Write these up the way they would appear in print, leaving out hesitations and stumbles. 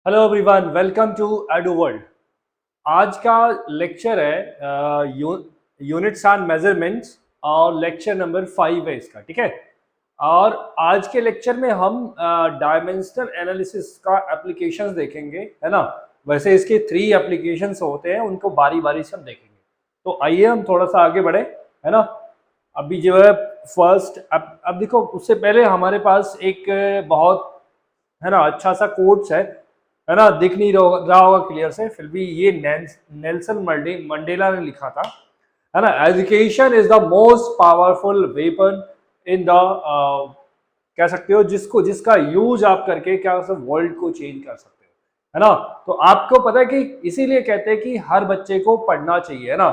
Hello everyone, welcome to Edu World. आज का lecture है यूनिट्स एंड मेजरमेंट्स और लेक्चर नंबर 5 है इसका। ठीक है। और आज के लेक्चर में हम डायमेंशनल एनालिसिस का एप्लीकेशंस देखेंगे, है ना। वैसे इसके 3 एप्लीकेशंस होते हैं, उनको बारी बारी से हम देखेंगे। तो आइए हम थोड़ा सा आगे बढ़े, है ना। अभी जो है फर्स्ट, अब देखो, उससे पहले हमारे पास एक बहुत, है ना, अच्छा सा कोट्स है ना। दिख नहीं रहा होगा क्लियर से, फिर भी ये नेल्सन मंडेला ने लिखा था, है ना। Education is the most powerful weapon in the, कह सकते हो, जिसका यूज आप करके क्या वर्ल्ड को चेंज कर सकते हो, है ना। तो आपको पता है कि इसीलिए कहते हैं कि हर बच्चे को पढ़ना चाहिए, है ना।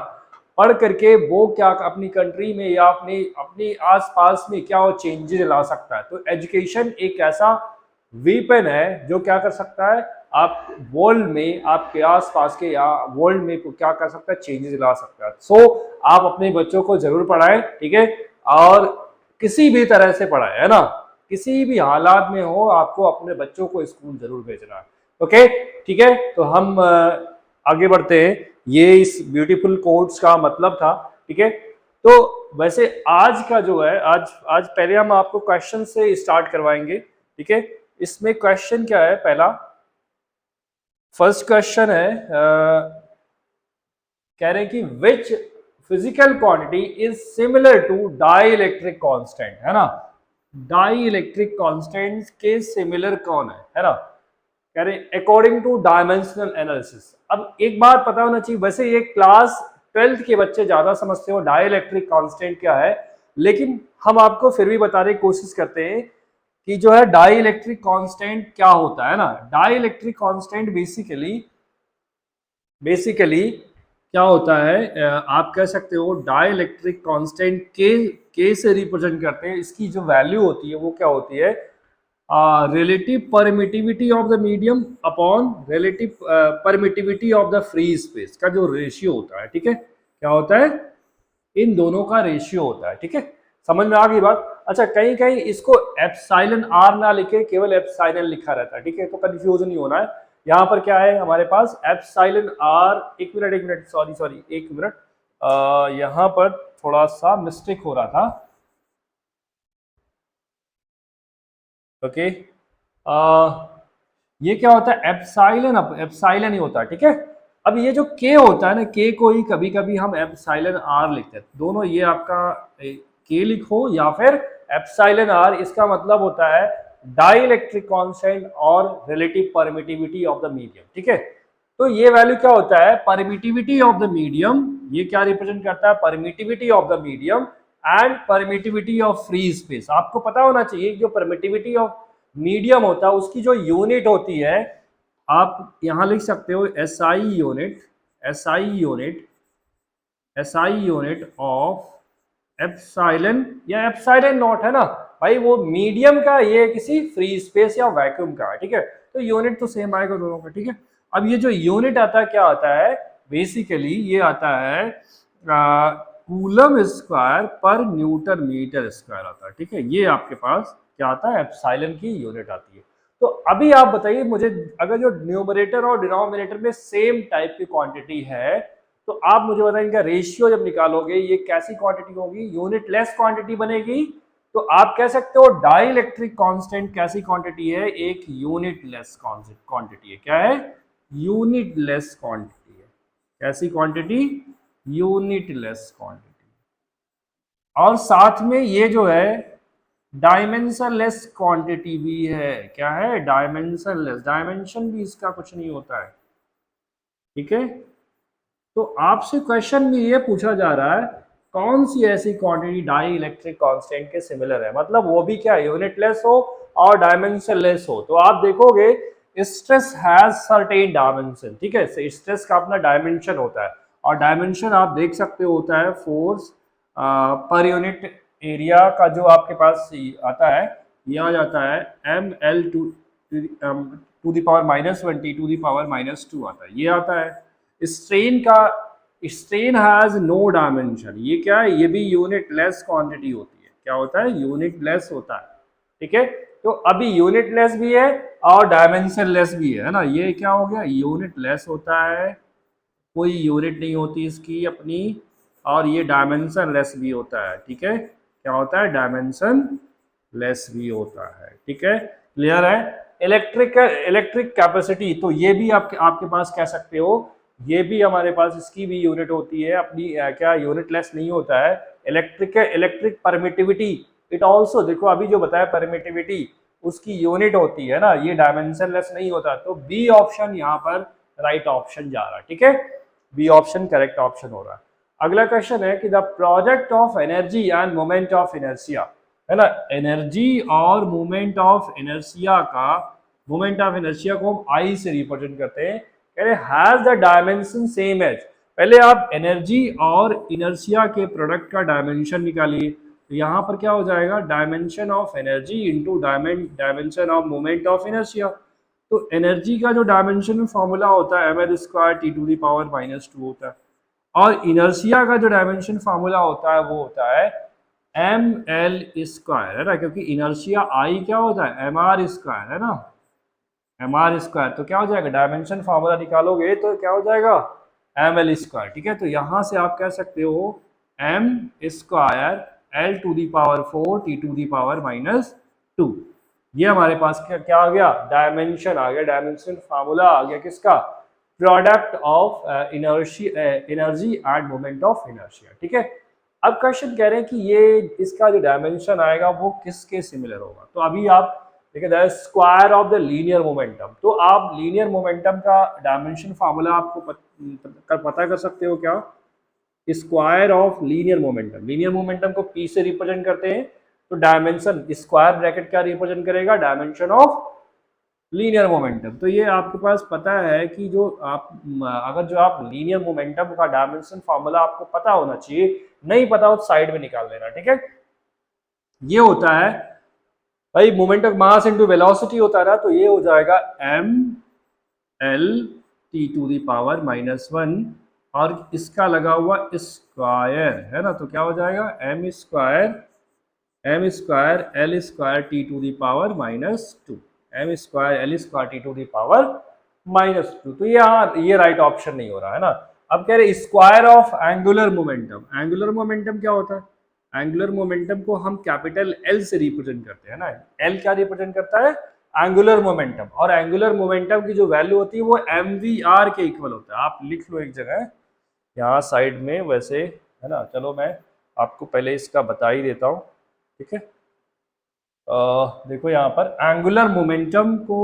पढ़ करके वो क्या अपनी कंट्री में या अपने अपने आसपास में क्या वो चेंजेस ला सकता है। तो एजुकेशन एक ऐसा वीपन है जो क्या कर सकता है, आप वर्ल्ड में, आपके आसपास के या वर्ल्ड में क्या कर सकता है, चेंजेस ला सकता है। सो आप अपने बच्चों को जरूर पढ़ाएं, ठीक है। और किसी भी तरह से पढ़ाएं, है ना। किसी भी हालात में हो, आपको अपने बच्चों को स्कूल जरूर भेजना है। ओके, ठीक है। तो हम आगे बढ़ते हैं। ये इस ब्यूटीफुल कोट्स का मतलब था, ठीक है। तो वैसे आज का जो है, आज आज पहले हम आपको क्वेश्चन से स्टार्ट करवाएंगे, ठीक है। इसमें क्वेश्चन क्या है, पहला फर्स्ट क्वेश्चन है, कह रहे हैं कि which physical quantity is similar to dielectric constant, है ना। डाई इलेक्ट्रिक कांस्टेंट के सिमिलर कौन है ना। कह रहे अकॉर्डिंग टू डायमेंशनल एनालिसिस। अब एक बात पता होना चाहिए, वैसे ये क्लास 12th के बच्चे ज्यादा समझते हो डाई इलेक्ट्रिक कांस्टेंट क्या है, लेकिन हम आपको फिर भी बताने की कोशिश करते हैं कि जो है डाई इलेक्ट्रिक कांस्टेंट क्या होता है ना। Dielectric constant basically basically क्या होता है, आप कह सकते हो डाई इलेक्ट्रिक कांस्टेंट के से रिप्रेजेंट करते हैं। इसकी जो वैल्यू होती है वो क्या होती है, relative permittivity of the medium upon relative permittivity of the free space का जो रेशियो होता है, ठीक है। क्या होता है, इन दोनों का रेशियो होता है, ठीक है। समझ में आ गई बात। अच्छा, कहीं कहीं इसको एप्सिलॉन आर ना लिखे, केवल एप्सिलॉन लिखा रहता है, ठीक है। तो कंफ्यूजन नहीं होना है। यहाँ पर क्या है हमारे पास, एप्सिलॉन आर, एक मिनट, सॉरी सॉरी, एक मिनट, यहाँ पर थोड़ा सा मिस्टेक हो रहा था। ओके, ये क्या होता है, एप्सिलॉन, एप्सिलॉन ही होता है, ठीक है। अब ये जो के होता है ना, के को ही कभी कभी हम एप्सिलॉन आर लिखते हैं, दोनों। ये आपका के लिखो या फिर एप्सिलॉन आर, इसका मतलब होता है डाई इलेक्ट्रिक कांस्टेंट और relative permittivity of the medium, ठीक है। तो ये वैल्यू क्या होता है, परमिटिविटी ऑफ द मीडियम। ये क्या रिप्रेजेंट करता है, permittivity of the medium and permittivity of free space. आपको पता होना चाहिए जो परमिटिविटी ऑफ मीडियम होता है उसकी जो यूनिट होती है, आप यहां लिख सकते हो SI unit, SI unit, SI unit of epsilon या एप्सिलॉन नॉट, है ना। भाई वो मीडियम का, ये किसी फ्री स्पेस या वैक्यूम का है, ठीक है। तो यूनिट तो सेम आएगा दोनों का, ठीक है। अब ये जो यूनिट आता है क्या आता है, बेसिकली ये आता है कूलम स्क्वायर पर न्यूटन मीटर स्क्वायर आता है, ठीक है। ये आपके पास क्या आता है, एप्सिलॉन की यूनिट आती है। तो अभी आप बताइए मुझे, अगर जो न्यूमरेटर और डिनोमिनेटर में सेम टाइप की क्वांटिटी है, तो आप मुझे बताएं इनका रेशियो जब निकालोगे ये कैसी क्वांटिटी होगी, यूनिट लेस क्वांटिटी बनेगी। तो आप कह सकते हो डाई इलेक्ट्रिक कांस्टेंट कैसी क्वांटिटी है, एक यूनिट लेस क्वांटिटी है। क्या है, यूनिट लेस क्वांटिटी है। कैसी क्वांटिटी, यूनिट लेस क्वांटिटी। और साथ में ये जो है डायमेंशन लेस क्वांटिटी भी है। क्या है, डायमेंशन लेस, डायमेंशन भी इसका कुछ नहीं होता है, ठीक है। तो आपसे क्वेश्चन में ये पूछा जा रहा है कौन सी ऐसी क्वांटिटी डाई इलेक्ट्रिक कांस्टेंट के सिमिलर है, मतलब वो भी क्या यूनिट लेस हो और डायमेंशन लेस हो। तो आप देखोगे स्ट्रेस हैज सर्टेन डायमेंशन, ठीक है। स्ट्रेस का अपना डायमेंशन होता है, और डायमेंशन आप देख सकते हो होता है फोर्स पर यूनिट एरिया का। जो आपके पास आता है, ये आ जाता है ml to the power -20 to the power -2 आता है, ये आता है। स्ट्रेन का, स्ट्रेन हैज नो डायमेंशन, ये क्या है, ये भी यूनिट लेस क्वांटिटी होती है। क्या होता है, यूनिट लेस होता है, ठीक है। तो अभी यूनिट लेस भी है और डायमेंशन लेस भी है ना। ये क्या हो गया, यूनिट लेस होता है, कोई यूनिट नहीं होती इसकी अपनी, और ये डायमेंशन लेस भी होता है। ठीक है, क्या होता है, डायमेंशन लेस भी होता है। ठीक है, क्लियर है। इलेक्ट्रिक कैपेसिटी, तो ये भी आपके आपके पास कह सकते हो, ये भी हमारे पास इसकी भी यूनिट होती है अपनी, क्या यूनिट लेस नहीं होता है। इलेक्ट्रिक परमिटिविटी इट ऑल्सो, देखो अभी जो बताया परमिटिविटी उसकी यूनिट होती है ना, ये डायमेंशन लेस नहीं होता। तो बी ऑप्शन यहाँ पर राइट ऑप्शन जा रहा है। ठीक है, बी ऑप्शन करेक्ट ऑप्शन हो रहा है। अगला क्वेश्चन है कि the product of energy and moment of inertia, है ना, एनर्जी और मोमेंट ऑफ इनर्शिया का, मोमेंट ऑफ इनर्शिया को हम आई से रिप्रेजेंट करते हैं, कह रहे has the dimension same as. पहले आप एनर्जी और इनर्शिया के प्रोडक्ट का डायमेंशन निकालिए, तो यहाँ पर क्या हो जाएगा, dimension of energy into dimension of moment of inertia. तो एनर्जी का जो डायमेंशन फॉर्मूला होता है ml square T to the power -2 होता है, और इनर्शिया का जो डायमेंशन फॉर्मूला होता है वो होता है ml स्क्वायर, है ना, क्योंकि इनर्शिया आई क्या होता है, mr स्क्वायर, है ना, mr स्क्वायर। तो क्या हो जाएगा, डायमेंशन फॉर्मूला निकालोगे तो क्या हो जाएगा, ml स्क्वायर। ठीक है, तो यहाँ से आप कह सकते हो m square l to the power 4 T to the power -2। ये हमारे पास क्या आ गया, डायमेंशन आ गया, डायमेंशन फार्मूला आ गया किसका, product of energy and moment of inertia. ठीक है, अब क्वेश्चन कह रहे हैं कि ये इसका जो डायमेंशन आएगा वो किसके सिमिलर होगा। तो अभी आप देखिए square of the linear momentum, तो आप लीनियर मोमेंटम का डायमेंशन फार्मूला आपको पता कर सकते हो क्या, square of linear momentum, linear momentum को p से रिप्रेजेंट करते हैं, तो डायमेंशन स्क्वायर ब्रैकेट क्या रिप्रेजेंट करेगा, डायमेंशन ऑफ लीनियर मोमेंटम। तो ये आपके पास पता है कि जो आप अगर जो आप लीनियर मोमेंटम का डायमेंशन फॉर्मूला आपको पता होना चाहिए, नहीं पता हो तो साइड में निकाल देना। ठीक है, ये होता है भाई moment of mass into velocity होता है ना, तो ये हो जाएगा ml t to the power -1 और इसका लगा हुआ स्क्वायर, है ना, तो क्या हो जाएगा m square l square T to the power -2, m square l square T to the power -2। तो ये राइट ऑप्शन नहीं हो रहा है ना। अब कह रहे square of angular momentum, angular momentum क्या होता है, एंगुलर मोमेंटम को हम कैपिटल L से रिप्रेजेंट करते हैं ना। L क्या रिप्रेजेंट करता है, एंगुलर मोमेंटम, और एंगुलर मोमेंटम की जो वैल्यू होती है वो mvr के इक्वल होता है। आप लिख लो एक जगह यहाँ साइड में वैसे, है ना। चलो मैं आपको पहले इसका बता ही देता हूँ। ठीक है, देखो यहाँ पर एंगुलर मोमेंटम को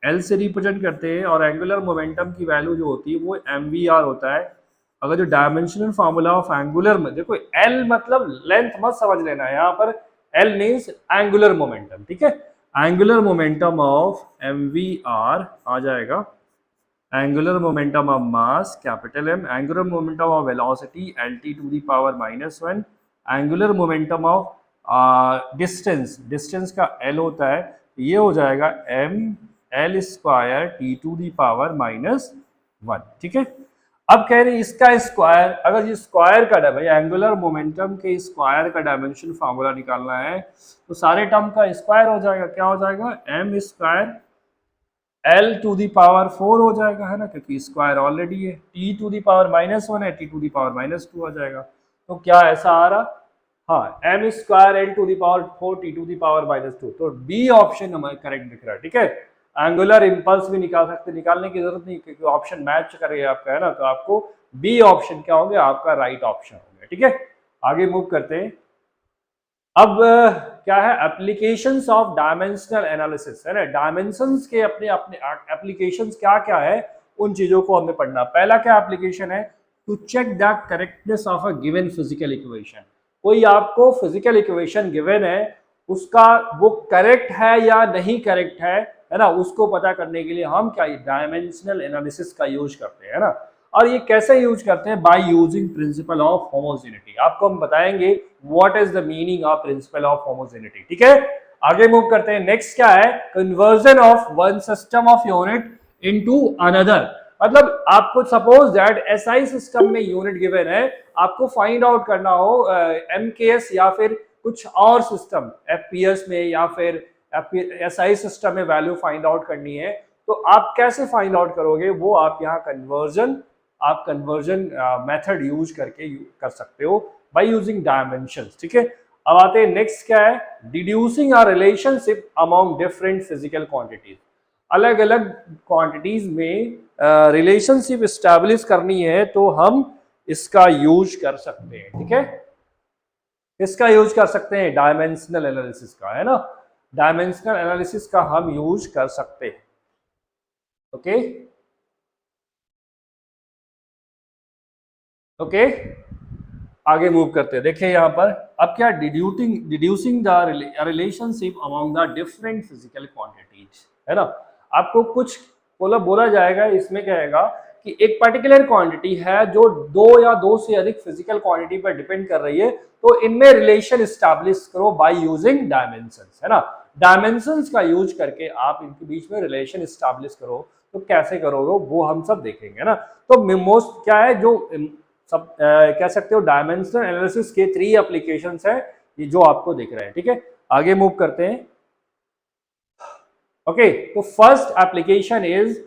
L से रिप्रेजेंट करते हैं, और एंगुलर मोमेंटम की वैल्यू जो होती है वो mvr होता है। अगर जो डायमेंशनल फार्मूला ऑफ एंगुलर में देखो, L मतलब लेंथ मत समझ लेना, यहाँ पर L मीन्स एंगुलर मोमेंटम। ठीक है, एंगुलर मोमेंटम ऑफ mvr आ जाएगा, angular momentum of mass capital M, angular momentum of velocity lt to the power -1, angular momentum of distance का L होता है, ये हो जाएगा ml square T to the power -1। ठीक है, अब कह रहे हैं इसका स्क्वायर, अगर ये स्क्वायर का भाई एंगुलर मोमेंटम के स्क्वायर का डायमेंशन फार्मूला निकालना है तो सारे टर्म का स्क्वायर हो जाएगा, क्या हो जाएगा, m square l to the power 4 हो जाएगा, है ना, क्योंकि स्क्वायर ऑलरेडी है, t टू दी पावर -1 है, t टू दी पावर -2 आ जाएगा। तो क्या ऐसा आ रहा, हाँ, m square l to the power 4 t to the power -2। तो बी ऑप्शन हमारे करेक्ट दिख रहा है। ठीक है, एंगुलर इंपल्स भी निकाल सकते, निकालने की जरूरत नहीं क्योंकि ऑप्शन मैच करेगा आपका, है ना। तो आपको बी ऑप्शन क्या हो गया, आपका राइट ऑप्शन हो गया। ठीक है, आगे मूव करते हैं। अब क्या है, एप्लीकेशंस ऑफ डायमेंशनल एनालिसिस, है ना। डायमेंशंस के अपने अपने एप्लीकेशंस क्या क्या है, उन चीजों को हमें पढ़ना। पहला क्या एप्लीकेशन है, to check the correctness of a given physical equation. कोई आपको फिजिकल इक्वेशन गिवन है, उसका वो करेक्ट है या नहीं करेक्ट है ना, उसको पता करने के लिए हम क्या डायमेंशनल एनालिसिस का यूज करते हैं, है ना। और ये कैसे यूज करते हैं, by using principal of homogeneity. आपको हम बताएंगे what is the meaning of principal of homogeneity. ठीक है, आगे मूव करते हैं। नेक्स्ट क्या है, conversion of one system of unit into another. मतलब आपको सपोज दैट एसआई सिस्टम में यूनिट गिवन है, आपको फाइंड आउट करना हो एमकेएस या फिर कुछ और सिस्टम एफपीएस में या फिर एसआई सिस्टम में वैल्यू फाइंड आउट करनी है, तो आप कैसे फाइंड आउट करोगे, वो आप यहाँ कन्वर्जन मेथड यूज करके कर सकते हो बाय यूजिंग डायमेंशंस। ठीक है, अब आते हैं नेक्स्ट क्या है, deducing a relationship among different physical quantities. अलग अलग क्वांटिटीज में रिलेशनशिप स्टैब्लिश करनी है तो हम इसका यूज कर सकते हैं। ठीक है, इसका यूज कर सकते हैं डायमेंशनल एनालिसिस का, है ना, डायमेंशनल एनालिसिस का हम यूज कर सकते हैं। ओके ओके, आगे मूव करते हैं। देखिए यहाँ पर अब क्या, deducing the relationship among the different physical quantities, है ना। आपको कुछ बोला जाएगा, इसमें क्या आएगा कि एक पर्टिकुलर क्वांटिटी है जो दो या दो से अधिक फिजिकल क्वांटिटी पर डिपेंड कर रही है, तो इनमें रिलेशन स्टैब्लिश करो बाय यूजिंग डायमेंशंस, है ना। डायमेंशंस का यूज करके आप इनके बीच में रिलेशन स्टैब्लिश करो, तो कैसे करोगे वो हम सब देखेंगे, है ना। तो मोस्ट क्या है, जो सब कह सकते हो डायमेंशनल एनालिसिस के 3 एप्लीकेशंस हैं, ये जो आपको दिख रहे हैं। ठीक है, आगे मूव करते हैं। ओके, तो first application is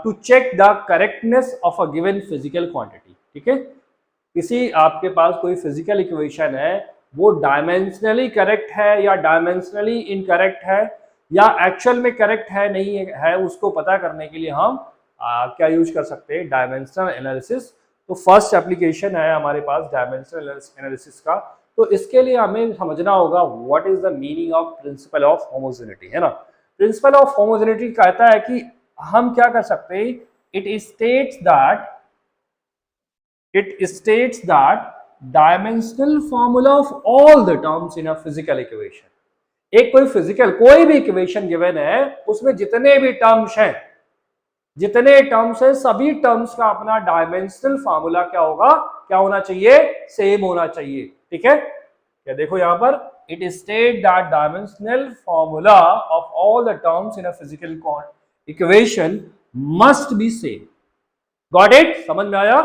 to check the correctness of a given physical quantity. ठीक है, किसी आपके पास कोई फिजिकल इक्वेशन है, वो डायमेंशनली करेक्ट है या डायमेंशनली इनकरेक्ट है, या एक्चुअल में करेक्ट है नहीं है, उसको पता करने के लिए हम क्या यूज कर सकते हैं, डायमेंशनल एनालिसिस। तो फर्स्ट एप्लीकेशन है हमारे पास डायमेंशनल एनालिसिस का। तो इसके लिए हमें समझना होगा what is the meaning of principal of homogeneity, है ना। प्रिंसिपल ऑफ होमोजेनिटी कहता है कि हम क्या कर सकते हैं, it states that dimensional formula of all the terms in a physical equation. एक कोई फिजिकल कोई भी इक्वेशन गिवन है, उसमें जितने भी टर्म्स हैं, सभी टर्म्स का अपना डायमेंशनल फार्मूला क्या होगा, क्या होना चाहिए, सेम होना चाहिए। ठीक है, क्या देखो यहां पर, it state that dimensional formula of all the terms in a physical equation must B same. Got it, समझ में आया।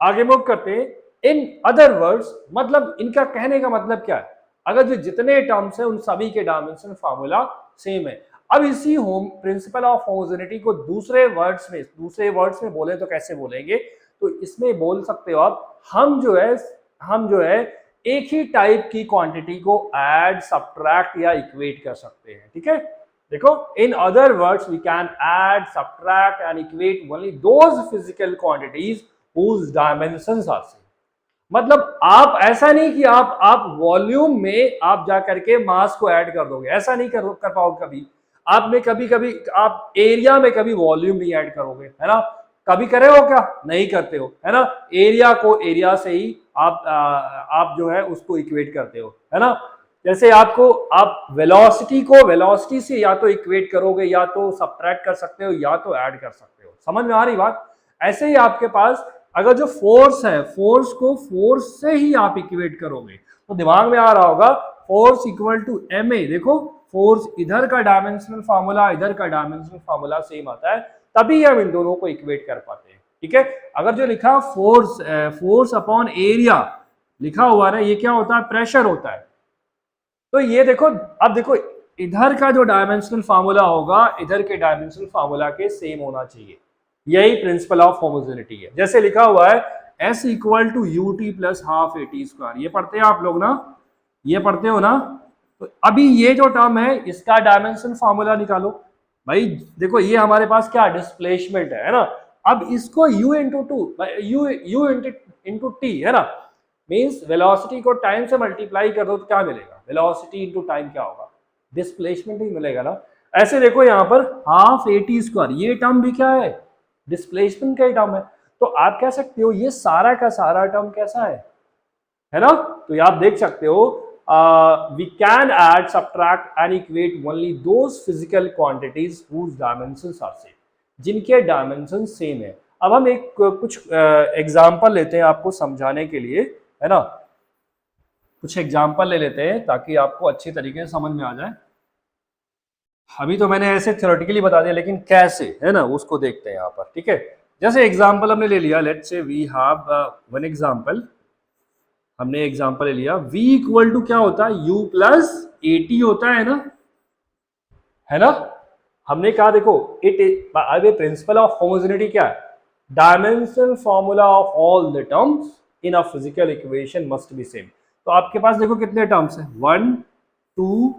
आगे मूव करते हैं। इन अदर वर्ड्स, मतलब इनका कहने का मतलब क्या है, अगर जो जितने टर्म्स हैं उन सभी के डायमेंशनल फार्मूला सेम है। अब इसी प्रिंसिपल ऑफ होमोजेनिटी को दूसरे वर्ड्स में बोले तो कैसे बोलेंगे, तो इसमें बोल सकते हो आप, हम जो है एक ही टाइप की क्वांटिटी को ऐड, सब्ट्रैक्ट या इक्वेट कर सकते हैं। ठीक है, देखो, in other words we can add, subtract and equate only those physical quantities whose dimensions are same। मतलब आप ऐसा नहीं कि आप वॉल्यूम में आप जा करके मास को ऐड कर दोगे, ऐसा नहीं कर पाओगे कभी। आपने कभी आप एरिया में कभी वॉल्यूम नहीं ऐड करोगे, है ना। कभी करे हो क्या, नहीं करते हो, है ना। एरिया को एरिया से ही आप जो है उसको इक्वेट करते हो, है ना। जैसे आप वेलोसिटी को वेलोसिटी से या तो इक्वेट करोगे, या तो सब्ट्रैक्ट कर सकते हो, या तो ऐड कर सकते हो। समझ में आ रही बात। ऐसे ही आपके पास अगर जो फोर्स है, फोर्स को फोर्स से ही आप इक्वेट करोगे, तो दिमाग में आ रहा होगा फोर्स इक्वल टू ma। देखो, फोर्स इधर का डायमेंशनल फार्मूला, इधर का डायमेंशनल फार्मूला सेम आता है, तभी हम इन दोनों को इक्वेट कर पाते हैं। ठीक है, अगर जो लिखा फोर्स अपॉन एरिया लिखा हुआ है, ये क्या होता है, प्रेशर होता है। तो ये देखो, अब देखो, इधर का जो डायमेंशनल फार्मूला होगा, इधर के डायमेंशनल फार्मूला के सेम होना चाहिए। यही प्रिंसिपल ऑफ होमोजेनिटी है। जैसे लिखा हुआ है S equal to ut plus half AT square, ये पढ़ते हैं आप लोग ना, ये पढ़ते हो ना। तो अभी ये जो टर्म है, इसका डायमेंशन फार्मूला निकालो भाई। देखो, ये हमारे पास क्या डिस्प्लेसमेंट है ना। अब इसको u इंटू टी, है ना, मीन्स वेलोसिटी को टाइम से मल्टीप्लाई कर दो तो क्या मिलेगा, वेलोसिटी इंटू टाइम क्या होगा, डिस्प्लेसमेंट ही मिलेगा ना। ऐसे देखो यहाँ पर हाफ AT स्क्वायर, ये टर्म भी क्या है, डिस्प्लेसमेंट का ही टर्म है। तो आप कह सकते हो ये सारा का सारा टर्म कैसा है ना। तो आप देख सकते हो, we can add, subtract and equate only those physical quantities whose dimensions are same, जिनके डायमेंशन सेम है। अब हम कुछ एग्जांपल लेते हैं आपको समझाने के लिए, है ना। कुछ एग्जांपल ले लेते हैं ताकि आपको अच्छी तरीके से समझ में आ जाए। अभी तो मैंने ऐसे थ्योरेटिकली बता दिया, लेकिन कैसे, है ना, उसको देखते हैं यहाँ पर। ठीक है, जैसे एग्जांपल हमने ले लिया, let's say we have one example, हमने एग्जांपल ले लिया, v इक्वल टू क्या होता है, u प्लस AT होता है ना। है ना। हमने कहा देखो इट अब प्रिंसिपल ऑफ होमोजेनिटी क्या है, dimensional formula of all the terms in a physical equation must B same. तो आपके पास देखो कितने टर्म्स हैं, 1 2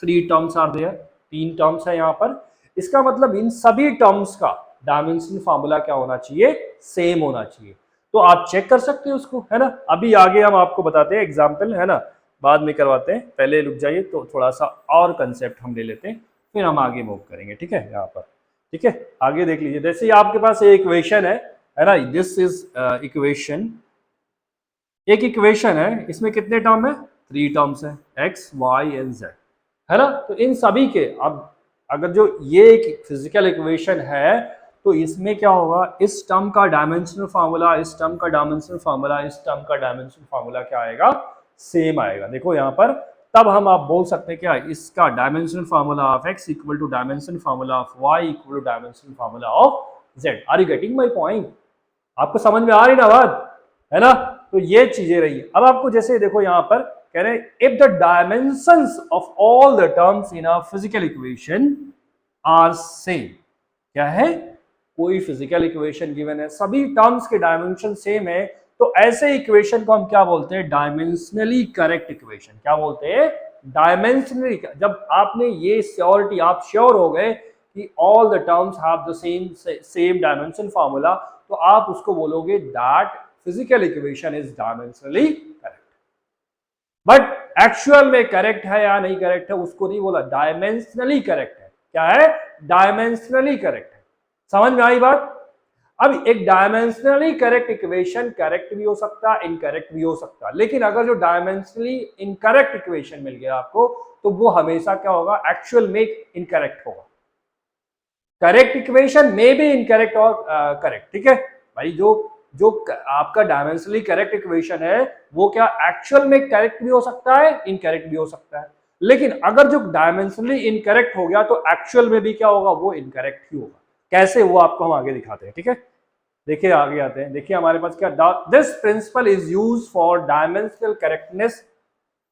3 टर्म्स आर देयर, 3 टर्म्स है यहाँ पर। इसका मतलब इन सभी टर्म्स का डायमेंशनल फॉर्मूला क्या होना चाहिए, सेम होना चाहिए। तो आप चेक कर सकते हो उसको, है ना। अभी आगे हम आपको बताते हैं एग्जाम्पल, है ना, बाद में करवाते हैं, पहले रुक जाइए तो थोड़ा सा और कंसेप्ट हम ले लेते हैं, फिर हम आगे मूव करेंगे, ठीक है। यहाँ पर ठीक है, आगे देख लीजिए, जैसे ही आपके पास एक इक्वेशन है ना, दिस इज इक्वेशन, एक इक्वेशन है, इसमें कितने टर्म है, 3 टर्म्स है, एक्स वाई एंड जेड, है ना। तो इन सभी के अब अगर जो ये एक फिजिकल इक्वेशन है तो इसमें क्या होगा, इस टर्म का डायमेंशनल फार्मूला, इस टर्म का डायमेंशनल फार्मूला, इस टर्म का डायमेंशनल फार्मूला क्या आएगा, सेम आएगा। देखो यहाँ पर तब हम आप बोल सकते हैं क्या, इसका dimensional formula of X equal to dimensional formula of Y equal to dimensional formula of Z. Are you getting my point, आपको समझ में आ रही ना बात, है ना। तो ये चीजें रही। अब आपको जैसे देखो यहाँ पर कह रहे हैं if the dimensions of all the terms in a physical equation are same, क्या है, कोई फिजिकल इक्वेशन गिवन है, सभी टर्म्स के डायमेंशन सेम है, तो ऐसे इक्वेशन को हम क्या बोलते हैं, डायमेंशनली करेक्ट इक्वेशन। क्या बोलते हैं, डायमेंशनली। जब आपने ये श्योरिटी, आप श्योर हो गए कि all the terms have the same dimension formula, तो आप उसको बोलोगे that physical equation is dimensionally correct. But actual में करेक्ट है या नहीं करेक्ट है उसको नहीं बोला, डायमेंशनली करेक्ट है। क्या है, डायमेंशनली करेक्ट है। समझ में आई बात। अब एक डायमेंशनली करेक्ट इक्वेशन करेक्ट भी हो सकता है, इनकरेक्ट भी हो सकता है, लेकिन अगर जो डायमेंशनली इनकरेक्ट इक्वेशन मिल गया आपको तो वो हमेशा क्या होगा, एक्चुअल में इनकरेक्ट होगा। करेक्ट इक्वेशन में भी इनकरेक्ट और करेक्ट, ठीक है भाई। जो जो आपका डायमेंशनली करेक्ट इक्वेशन है वो क्या एक्चुअल में करेक्ट भी हो सकता है, इनकरेक्ट भी हो सकता है, लेकिन अगर जो डायमेंशनली इनकरेक्ट हो गया तो एक्चुअल में भी क्या होगा, वो इनकरेक्ट ही होगा। कैसे, वो आपको हम आगे दिखाते हैं, ठीक है। देखिए आगे आते हैं, देखिए हमारे पास क्या, this principle is use for dimensional correctness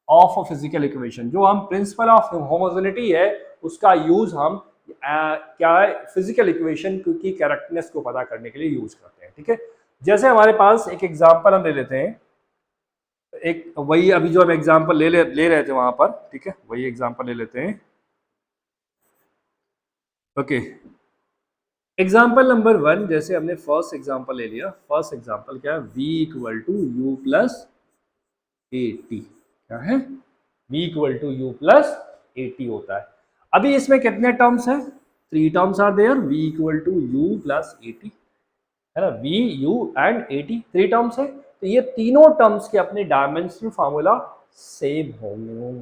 of a physical equation. जो हम प्रिंसिपल ऑफ होमोजेनिटी है उसका यूज हम क्या है, फिजिकल इक्वेशन की करेक्टनेस को पता करने के लिए यूज करते हैं, ठीक है। जैसे हमारे पास एक एग्जांपल हम ले लेते हैं, एक वही अभी जो हम एग्जांपल ले रहे थे वहां पर, ठीक है, वही एग्जांपल ले लेते हैं। ओके, एग्जाम्पल नंबर 1, जैसे हमने फर्स्ट एग्जाम्पल ले लिया, फर्स्ट एग्जाम्पल क्या है, v equal to u plus a t. क्या है, v equal to u plus a t होता है। अभी इसमें कितने टर्म्स हैं, 3 terms are there, v equal to u plus a t, है ना, v u and a t, 3 terms है। तो ये तीनों टर्म्स के अपने डायमेंशनल फार्मूला सेम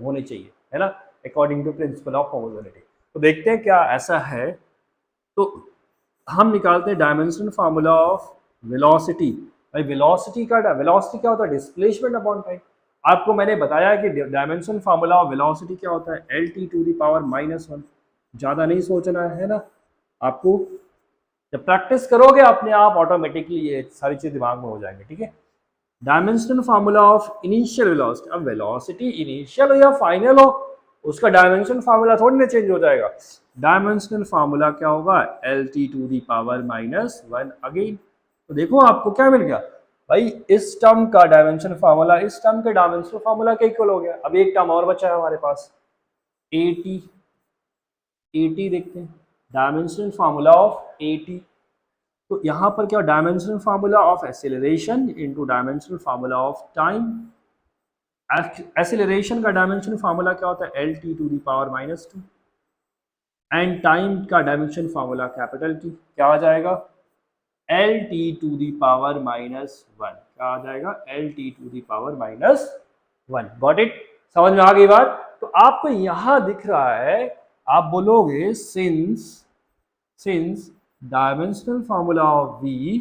होने चाहिए, है ना, according to principle of homogeneity. तो देखते हैं क्या ऐसा है। तो हम निकालते हैं डायमेंशनल फार्मूला ऑफ वेलोसिटी। भाई वेलोसिटी क्या होता है, डिस्प्लेसमेंट अपॉन टाइम। आपको मैंने बताया कि डायमेंशन फार्मूला ऑफ वेलोसिटी क्या होता है, L T to the power -1। ज़्यादा नहीं सोचना है ना आपको, जब प्रैक्टिस करोगे अपने आप ऑटोमेटिकली ये सारी चीज़ दिमाग में हो जाएंगे, ठीक है। Dimensional formula of initial velocity, अब वेलोसिटी इनिशियल हो या फाइनल हो उसका डायमेंशन फार्मूला थोड़ी ना चेंज हो जाएगा। डायमेंशनल फार्मूला क्या होगा, L T to the power -1 again. तो देखो आपको क्या मिल गया भाई, इस टर्म का डायमेंशन फार्मूला इस टर्म के डायमेंशनल फार्मूला के इक्वल हो गया। अब एक टर्म और बचा है हमारे पास, ए टी। ए टी देखते हैं, dimensional formula of a t. तो यहाँ पर क्या, dimensional formula of acceleration into dimensional formula of time. Acceleration का डायमेंशनल फार्मूला क्या होता है, L T to the power -2, and time का डायमेंशन फार्मूला कैपिटल टी। क्या आ जाएगा, L T to the power -1। क्या आ जाएगा, L T to the power -1। Got it, समझ में आ गई बात। तो आपको यहां दिख रहा है, आप बोलोगे since dimensional formula of v,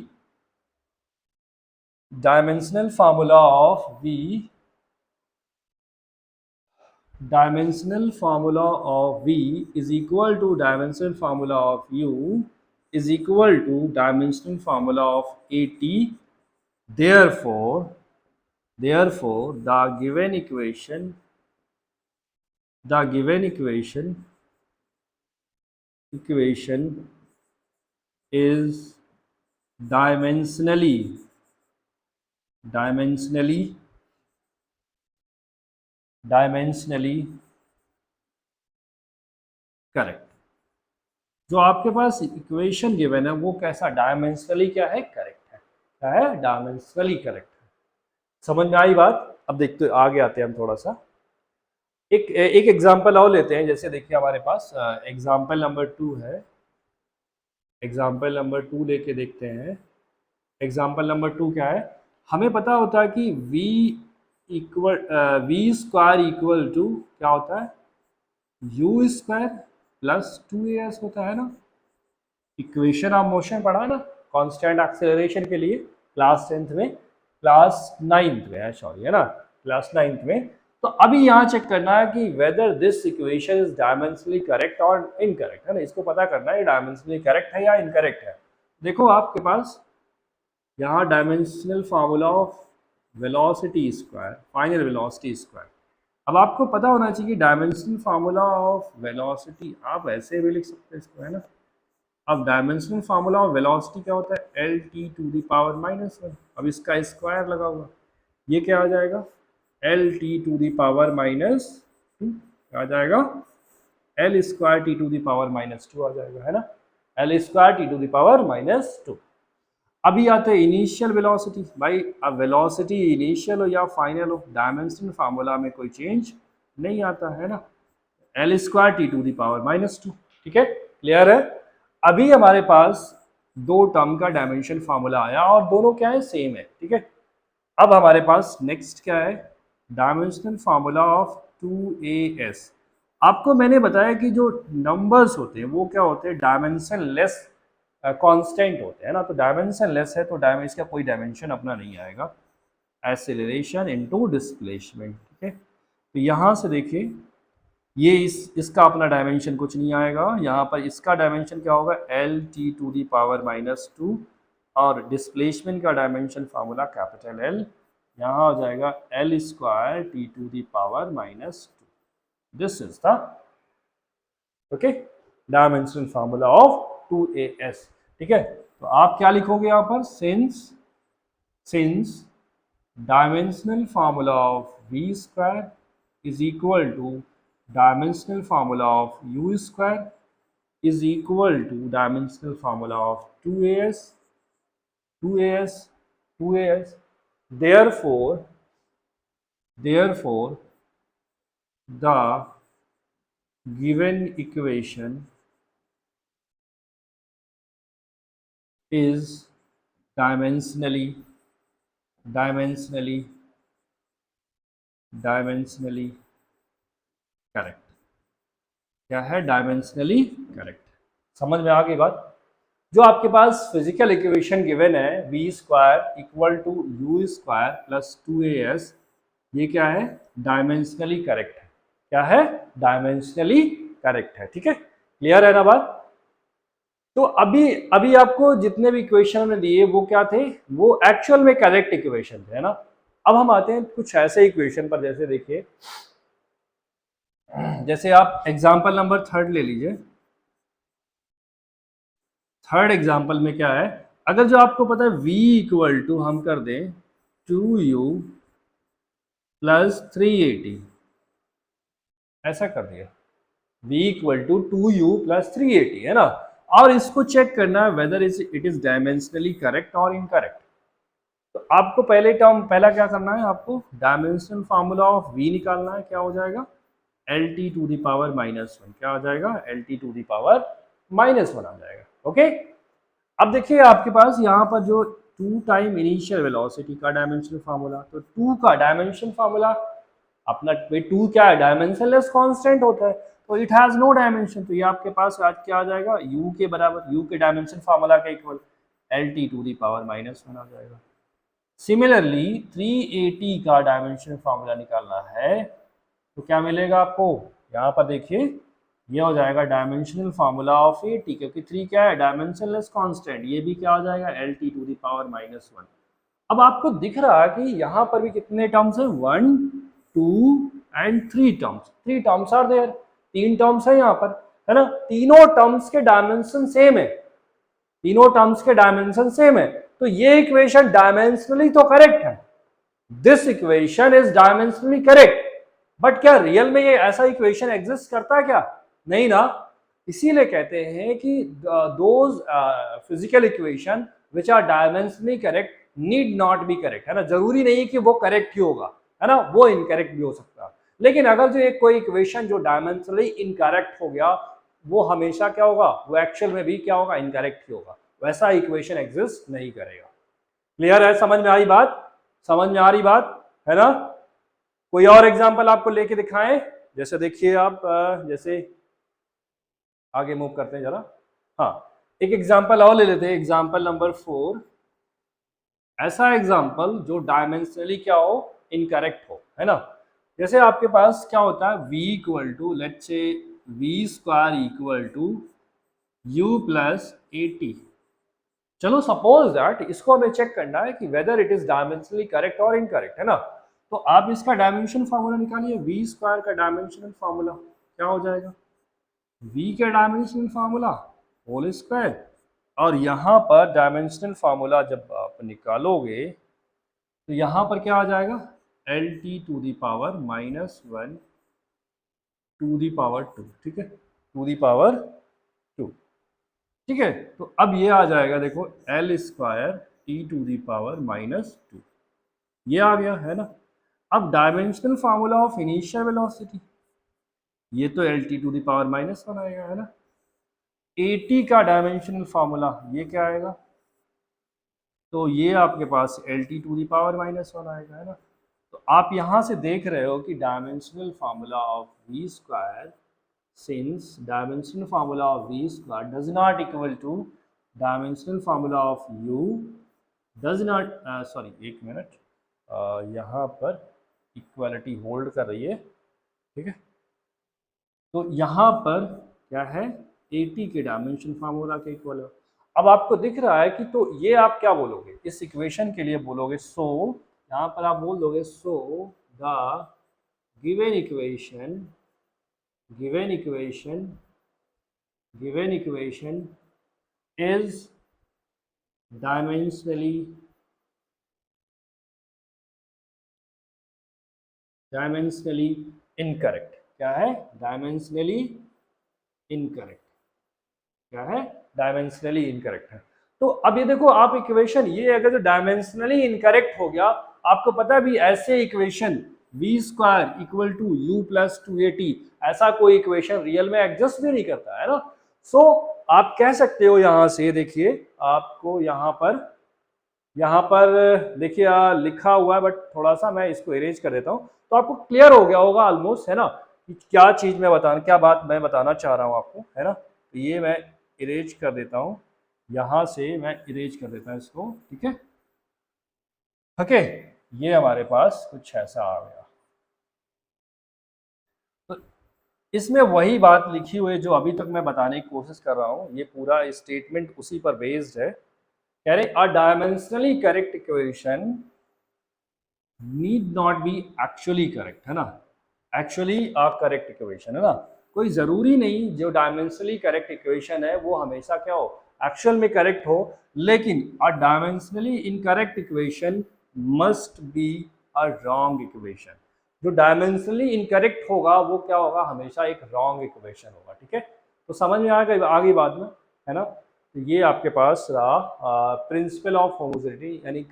dimensional formula of v, dimensional formula of v is equal to dimensional formula of u is equal to dimensional formula of at. Therefore the given equation equation is dimensionally correct. जो आपके पास equation given है वो कैसा dimensionally क्या है, correct है। क्या है, डायमेंशनली करेक्ट है। समझ में आई बात। अब देखते आगे आते हैं हम थोड़ा सा, एक एग्जांपल और लेते हैं। जैसे देखिए हमारे पास एग्जांपल नंबर 2 है, एग्जांपल नंबर 2 लेके देखते हैं। एग्जांपल नंबर 2 क्या है, हमें पता होता है कि v स्क्वायर इक्वल टू क्या होता है, u स्क्वायर प्लस 2as होता है ना। इक्वेशन ऑफ मोशन पढ़ा है ना, कांस्टेंट एक्सेलरेशन के लिए क्लास 10th में, क्लास 9th में है, सॉरी है ना, क्लास 9th में। तो अभी यहाँ चेक करना है कि whether this equation is dimensionally correct और इनकरेक्ट, है ना। इसको पता करना है डायमेंशनली करेक्ट है या इनकरेक्ट है। देखो आपके पास यहाँ dimensional formula of velocity square, final velocity square. अब आपको पता होना चाहिए डायमेंशनल फार्मूला ऑफ वेलोसिटी, आप ऐसे भी लिख सकते हैं इसको, है ना। अब डायमेंशनल फार्मूला ऑफ वेलोसिटी क्या होता है, L T to the power -1। अब इसका स्क्वायर लगा हुआ, ये क्या आ जाएगा, L T to the power -2 आ जाएगा, L square T to the power -2 आ जाएगा, है ना, L square T to the power -2। अभी आते हैं इनिशियल वेलोसिटी। भाई अब वेलोसिटी इनिशियल हो या फाइनल हो, डायमेंशनल फार्मूला में कोई चेंज नहीं आता, है ना, L square T to the power -2। ठीक है, क्लियर है। अभी हमारे पास दो टर्म का डायमेंशन फार्मूला आया और दोनों क्या है, सेम है। ठीक है, अब हमारे पास नेक्स्ट क्या है, डायमेंशनल फार्मूला ऑफ 2as। आपको मैंने बताया कि जो नंबर्स होते हैं वो क्या होते हैं, डायमेंशन लेस कांस्टेंट होते हैं ना। तो डायमेंशन लेस है तो इसका कोई डायमेंशन अपना नहीं आएगा, एक्सेलरेशन इनटू डिस्प्लेसमेंट। ठीक है, तो यहाँ से देखिए ये इसका अपना डायमेंशन कुछ नहीं आएगा, यहाँ पर इसका डायमेंशन क्या होगा, L T to the power -2 और डिस्प्लेसमेंट का डायमेंशन फार्मूला कैपिटल एल, यहाँ हो जाएगा L square T to the power -2। This is the okay dimension formula of 2as। ठीक है, तो आप क्या लिखोगे यहाँ पर, since dimensional formula of v square is equal to dimensional formula of u square is equal to dimensional formula of 2as therefore the given equation is dimensionally correct. क्या है, डायमेंशनली करेक्ट। समझ में आ गई बात। जो आपके पास फिजिकल इक्वेशन गिवन है v square equal to u square plus 2as, ये क्या है, डायमेंशनली करेक्ट है। क्या है, डायमेंशनली करेक्ट है। ठीक है, क्लियर है ना बात। तो अभी आपको जितने भी इक्वेशन में दिए वो क्या थे, वो एक्चुअल में करेक्ट इक्वेशन थे, है ना। अब हम आते हैं कुछ ऐसे इक्वेशन पर, जैसे देखिए, जैसे आप एग्जाम्पल नंबर 3 ले लीजिए। थर्ड एग्जाम्पल में क्या है, अगर जो आपको पता है v इक्वल टू हम कर दें 2u प्लस 380, ऐसा कर दिया, v equal to 2u plus 380, है ना। और इसको चेक करना है weather it is dimensionally correct और इनकरेक्ट। तो आपको पहला क्या करना है, आपको डायमेंशनल फार्मूला ऑफ v निकालना है। क्या हो जाएगा, L T to the power -1, क्या आ जाएगा, L T to the power -1 आ जाएगा। ओके, अब देखिए आपके पास यहाँ पर जो 2 टाइम इनिशियल वेलोसिटी का डायमेंशनल फार्मूला, तो 2 का डायमेंशन फार्मूला अपना 2 क्या है, डायमेंशनलेस कांस्टेंट होता है, तो इट हैज नो डायमेंशन। तो ये आपके पास आज क्या आ जाएगा, u के बराबर, u के डायमेंशन फार्मूला के equal L T to the power -1 आ जाएगा। सिमिलरली 380 का डायमेंशन फार्मूला निकालना है तो क्या मिलेगा आपको, यहाँ पर देखिए ये हो जाएगा डायमेंशनल फार्मूला ऑफ 80, क्योंकि 3 क्या है, डायमेंशनलेस कांस्टेंट, ये भी क्या हो जाएगा, L T to the power -1। अब आपको दिख रहा है कि यहाँ पर भी कितने टर्म्स है, 1 2 and 3 terms, 3 terms are there, 3 terms है यहाँ पर। है ना, तीनों टर्म्स के डायमेंशन सेम है, तीनों टर्म्स के डायमेंशन सेम है, तो ये इक्वेशन डायमेंशनली तो करेक्ट है, this equation is dimensionally correct. But क्या रियल में ये ऐसा इक्वेशन एग्जिस्ट करता है क्या? नहीं ना, इसीलिए कहते हैं कि those physical equation which are dimensionally correct need not be correct, है ना, जरूरी नहीं कि वो करेक्ट ही होगा, है ना, वो इनकरेक्ट भी हो सकता है। लेकिन अगर जो एक कोई इक्वेशन जो डायमेंशनली इनकरेक्ट हो गया, वो हमेशा क्या होगा, वो एक्चुअल में भी क्या होगा, इनकरेक्ट ही होगा, वैसा इक्वेशन एग्जिस्ट नहीं करेगा। क्लियर है? समझ में आई बात? समझ में आ रही बात है ना? कोई और एग्जांपल आपको लेके दिखाएं? जैसे देखिए आप जैसे आगे मूव करते हैं जरा। हाँ, एक एग्जांपल और ले लेते हैं, एग्जांपल नंबर 4। ऐसा एग्जांपल जो डायमेंशनली क्या हो, इनकरेक्ट हो, है ना। जैसे आपके पास क्या होता है, v equal to let's say v square equal to u plus A. चलो सपोज दैट इसको हमें चेक करना है कि whether it is dimensionally correct और इनकरेक्ट, है ना। तो आप इसका डायमेंशन फार्मूला निकालिए, v स्क्वायर का डायमेंशनल फार्मूला क्या हो जाएगा, v का डायमेंशनल फार्मूला होल स्क्वायर, और यहाँ पर डायमेंशनल फार्मूला जब आप निकालोगे तो यहाँ पर क्या आ जाएगा, L T to the power -1 to the power 2, ठीक है, टू दी पावर 2, ठीक है। तो अब ये आ जाएगा, देखो L square T to the power -2, ये आ गया, है ना। अब dimensional formula of initial velocity, ये तो L T to the power -1 आएगा, है ना। ए टी का डायमेंशनल फार्मूला ये क्या आएगा, तो ये आपके पास L T to the power -1 आएगा, है ना। तो आप यहाँ से देख रहे हो कि dimensional formula of v square, since dimensional formula of v square does not equal to dimensional formula of u does not sorry एक मिनट, यहाँ पर इक्वालिटी होल्ड कर रही है, ठीक है। तो यहाँ पर क्या है, at के डायमेंशन फार्मूला के इक्वल है। अब आपको दिख रहा है कि तो ये आप क्या बोलोगे इस इक्वेशन के लिए, बोलोगे सो, यहाँ पर आप बोल दोगे so the given equation given equation is dimensionally incorrect। क्या है, डायमेंशनली इनकरेक्ट, क्या है, डायमेंशनली इनकरेक्ट है। तो अब ये देखो आप इक्वेशन, ये अगर जो डायमेंशनली इनकरेक्ट हो गया, आपको पता भी ऐसे equation v square equal to u plus 2at, ऐसा कोई इक्वेशन रियल में एग्जिस्ट भी नहीं करता, है ना। सो आप कह सकते हो यहाँ से, देखिए आपको यहाँ पर देखिए लिखा हुआ है, बट थोड़ा सा मैं इसको इरेज कर देता हूँ, तो आपको क्लियर हो गया होगा ऑलमोस्ट, है ना, कि क्या चीज मैं बताना, क्या बात मैं बताना चाह रहा हूँ आपको, है ना। तो ये मैं इरेज कर देता हूँ, यहाँ से मैं इरेज कर देता हूँ इसको, ठीक है। ओके, ये हमारे पास कुछ ऐसा आ गया। तो इसमें वही बात लिखी हुई है जो अभी तक मैं बताने की कोशिश कर रहा हूँ, ये पूरा स्टेटमेंट उसी पर बेस्ड है। कह रहे a dimensionally correct equation need not be actually correct, है ना, एक्चुअली अ करेक्ट इक्वेशन, है ना। कोई जरूरी नहीं जो डायमेंशनली करेक्ट इक्वेशन है वो हमेशा क्या हो, एक्चुअल में करेक्ट हो, लेकिन a dimensionally incorrect equation must be a wrong equation. जो डायमेंशनली इनकरेक्ट होगा वो क्या होगा, हमेशा एक रॉन्ग इक्वेशन होगा, ठीक है। तो समझ में आ गई बात में, है ना। तो ये आपके पास रहा प्रिंसिपल ऑफ होमोजेनिटी, यानी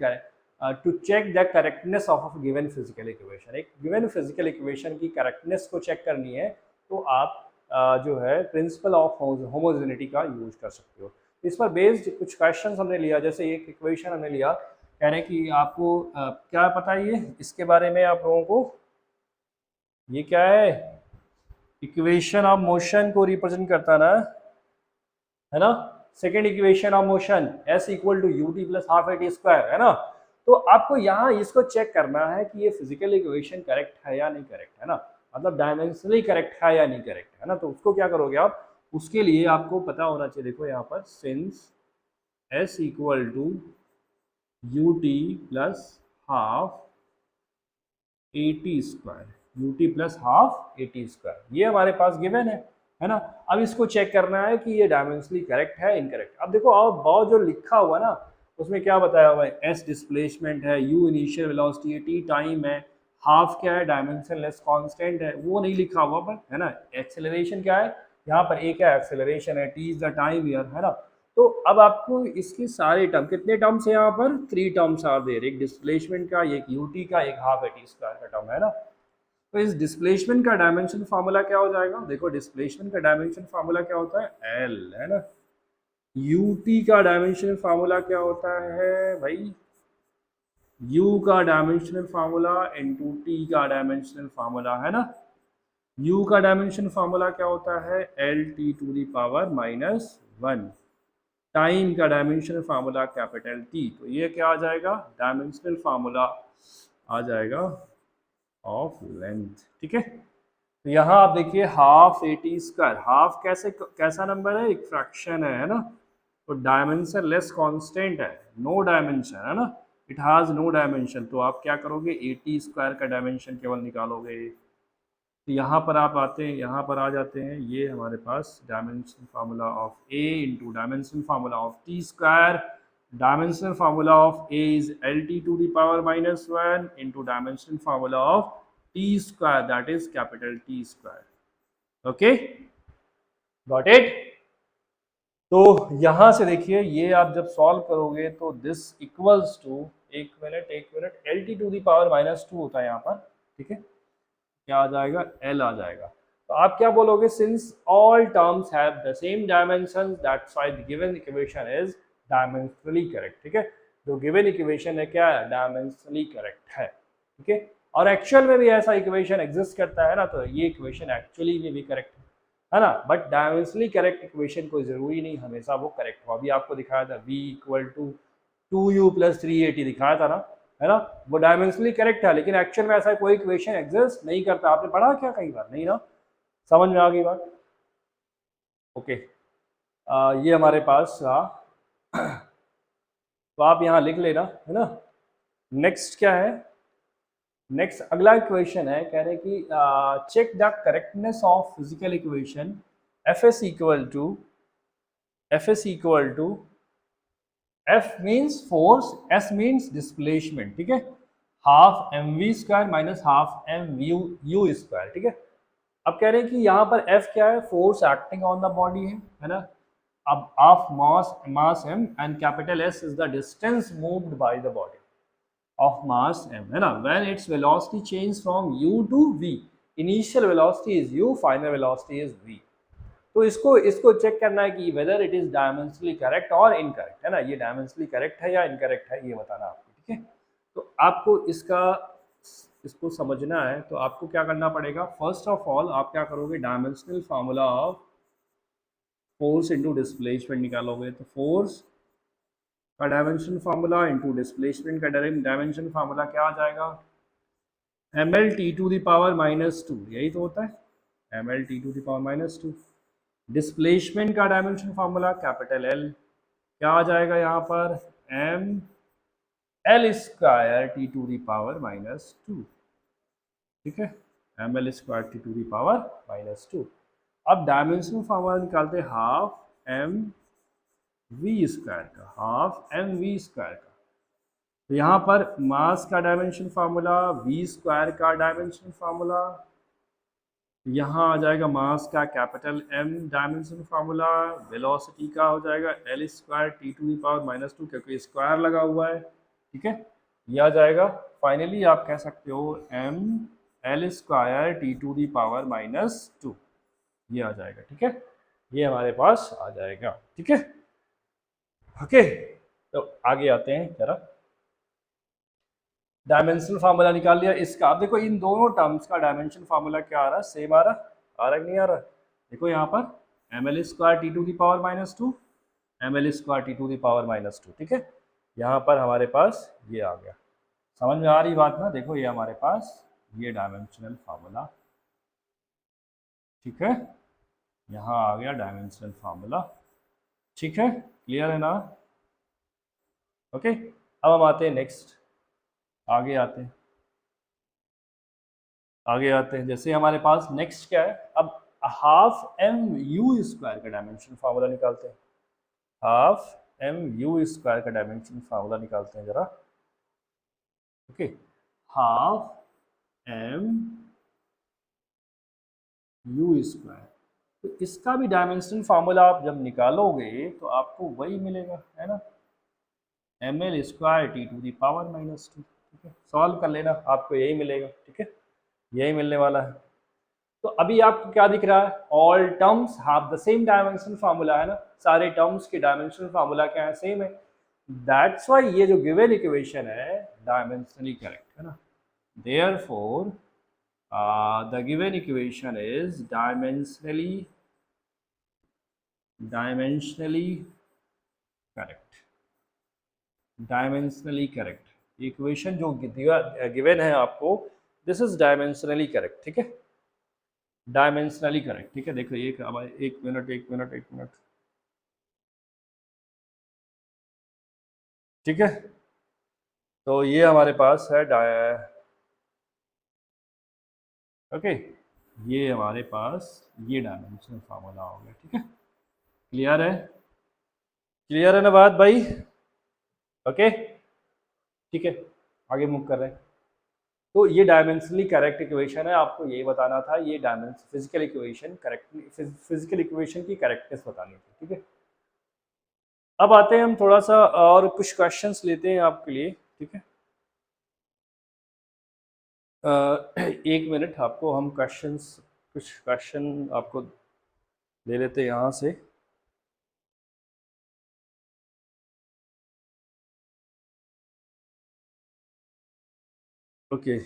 to check the correctness of given physical equation. एक गिवन फिजिकल इक्वेशन की करेक्टनेस को चेक करनी है तो आप जो है प्रिंसिपल ऑफ होमोजेनिटी का यूज कर सकते हो। इस पर बेस्ड कुछ क्वेश्चंस हमने लिया, जैसे एक इक्वेशन हमने लिया, कह रहे हैं कि आपको क्या पता है ये इसके बारे में आप लोगों को, ये क्या है, इक्वेशन ऑफ मोशन को रिप्रेजेंट करता ना, है ना। Second equation of motion s equal to u t plus half a t square, है ना। तो आपको यहाँ इसको चेक करना है कि ये फिजिकल इक्वेशन करेक्ट है या नहीं करेक्ट, है ना, मतलब डायमेंशनली करेक्ट है या नहीं करेक्ट, है ना। तो उसको क्या करोगे आप, उसके लिए आपको पता होना चाहिए, देखो यहाँ पर since s equal to u t plus half a t square, u t plus half a t square, ये हमारे पास गिवन है है ना। अब इसको चेक करना है कि ये डायमेंशनली करेक्ट है इनकरेक्ट। अब देखो और बहुत जो लिखा हुआ ना उसमें क्या बताया हुआ है, एस डिस्प्लेसमेंट है, यू इनिशियल वेलोसिटी है, टी टाइम है, हाफ क्या है डायमेंशन लेस कांस्टेंट है, वो नहीं लिखा हुआ पर है ना। एक्सेलरेशन क्या है यहाँ पर, एक है एक्सेलरेशन है, T is the time here, है ना। तो अब आपको इसके सारे टर्म, कितने टर्म्स है यहाँ पर, 3 टर्म्स आर देयर, एक डिस्प्लेसमेंट का, एक यूटी का, एक हाफ टी स्क्वायर का टर्म है ना। तो इस डिस्प्लेसमेंट का डायमेंशन फार्मूला क्या हो जाएगा, देखो डिस्प्लेसमेंट का डायमेंशन फार्मूला क्या होता है, एल, है ना। यूटी का डायमेंशन फार्मूला क्या होता है भाई, यू का डायमेंशनल फार्मूला इनटू टी का डायमेंशनल फार्मूला, है ना। u का डायमेंशन फार्मूला क्या होता है, L T to the power -1। Time का डायमेंशनल फार्मूला कैपिटल टी, तो ये क्या आ जाएगा, डायमेंशनल फार्मूला आ जाएगा ऑफ लेंथ, ठीक है। तो यहाँ आप देखिए half a t square, half कैसा नंबर है, एक फ्रैक्शन है ना। तो डायमेंशन लेस कांस्टेंट है, नो डायमेंशन, है ना, इट हैज नो डायमेंशन। तो आप क्या करोगे, ए टी स्क्वायर का डायमेंशन केवल निकालोगे। तो यहाँ पर आप आते हैं, यहाँ पर आ जाते हैं, ये हमारे पास dimension formula of A into dimension formula of T square, dimensional formula of A is L T to the power -1 into dimensional formula of T square that is capital T square. Okay, got it. तो यहाँ से देखिए ये आप जब solve करोगे तो this equals to, एक minute, L T to the power -2 होता है यहाँ पर, ठीक है, क्या आ जाएगा, एल आ जाएगा। तो आप क्या बोलोगे, since all terms have the same dimensions that's why the given equation is dimensionally correct, ठीक है। जो गिवन इक्वेशन है क्या है, डायमेंशनली करेक्ट है, ठीक है। और एक्चुअल में भी ऐसा इक्वेशन एग्जिस्ट करता है ना, तो ये इक्वेशन एक्चुअली में भी करेक्ट है ना। बट डायमेंशनली करेक्ट इक्वेशन कोई जरूरी नहीं हमेशा वो करेक्ट हो। अभी आपको दिखाया था v इक्वल टू 2u + 380 दिखाया था ना, है ना, वो डायमेंशनली करेक्ट है, लेकिन एक्चुअल में ऐसा कोई इक्वेशन एग्जिस्ट नहीं करता। आपने पढ़ा क्या कई बार, नहीं ना, समझ में आ गई बात। ओके, ये हमारे पास तो आप यहाँ लिख लेना, है ना। नेक्स्ट क्या है, नेक्स्ट अगला इक्वेशन है, कह रहे कि check the correctness of physical equation F S equal to F means force, S means displacement, ठीक है, half m v square minus half m u square, ठीक है। अब कह रहे हैं कि यहाँ पर F क्या है, force acting on the body है ना। अब of mass m and capital S is the distance moved by the body of mass m, है ना। When its velocity change from u to v, initial velocity is u, final velocity is v। तो इसको इसको check करना है कि whether it is dimensionally correct और incorrect, है ना, ये डायमेंशनली करेक्ट है या इनकरेक्ट है ये बताना आपको, ठीक है। तो आपको इसको समझना है तो आपको क्या करना पड़ेगा, फर्स्ट ऑफ ऑल आप क्या करोगे, dimensional formula of force into displacement निकालोगे। तो फोर्स का डायमेंशन फार्मूला इनटू डिस्प्लेसमेंट का डायमेंशन फार्मूला क्या आ जाएगा, ml t to the power -2, यही तो होता है ml t to the power -2। Displacement का डायमेंशन फार्मूला कैपिटल एल, क्या आ जाएगा यहाँ पर, M L square T to the power -2, ठीक है, M L square T to the power -2। अब डायमेंशन फार्मूला निकालते हैं हाफ एम वी स्क्वायर का, हाफ एम वी स्क्वायर का। तो यहाँ पर मास का डायमेंशन फार्मूला, वी स्क्वायर का डायमेंशन फार्मूला, यहाँ आ जाएगा मास का capital M dimension formula, velocity का हो जाएगा L square T to the power -2 क्योंकि स्क्वायर लगा हुआ है, ठीक है, ये आ जाएगा। फाइनली आप कह सकते हो M L square T to the power -2, ये आ जाएगा, ठीक है, ये हमारे पास आ जाएगा, ठीक है। ओके, तो आगे आते हैं जरा, डायमेंशनल फार्मूला निकाल लिया इसका। अब देखो इन दोनों टर्म्स का डायमेंशन फार्मूला क्या आ रहा है, सेम आ रहा नहीं आ रहा। देखो यहाँ पर M L square T to the power -2, M L square T to the power -2, ठीक है। यहाँ पर हमारे पास ये आ गया, समझ में आ रही बात ना। देखो ये हमारे पास ये डायमेंशनल फार्मूला, ठीक है, यहाँ आ गया डायमेंशनल फार्मूला, ठीक है, क्लियर है ना। ओके, अब हम आते हैं नेक्स्ट, आगे आते हैं जैसे हमारे पास नेक्स्ट क्या है। अब हाफ एम यू स्क्वायर का डायमेंशन फार्मूला निकालते हैं। हाफ एम यू स्क्वायर का डायमेंशन फार्मूला निकालते हैं जरा। Okay, half m u square, तो इसका भी डायमेंशन फार्मूला आप जब निकालोगे तो आपको वही मिलेगा, है ना, M L square T to the power minus two. ठीक है, सॉल्व कर लेना, आपको यही मिलेगा। ठीक है, यही मिलने वाला है। तो अभी आपको क्या दिख रहा है, all terms have the same dimension formula, है ना, सारे टर्म्स के डायमेंशन फार्मूला क्या है, सेम है। दैट्स व्हाई ये जो गिवन इक्वेशन है डायमेंशनली करेक्ट है ना। Therefore the given equation is dimensionally correct, dimensionally correct equation जो गिवन है आपको, दिस इज डायमेंशनली करेक्ट। ठीक है, डायमेंशनली करेक्ट। ठीक है, देखो एक मिनट। ठीक है, तो ये हमारे पास है ओके, ये हमारे पास ये डायमेंशनल फार्मूला हो गया। ठीक है, क्लियर है, क्लियर है ना बात भाई? ओके, ठीक है, आगे मूव कर रहे हैं। तो ये डायमेंशनली करेक्ट इक्वेशन है, आपको यही बताना था, ये physical equation correct, physical equation की करेक्टनेस बतानी थी। ठीक है, अब आते हैं हम थोड़ा सा और कुछ क्वेश्चंस लेते हैं आपके लिए। ठीक है, एक मिनट, आपको हम कुछ क्वेश्चन आपको ले लेते हैं यहाँ से। Okay,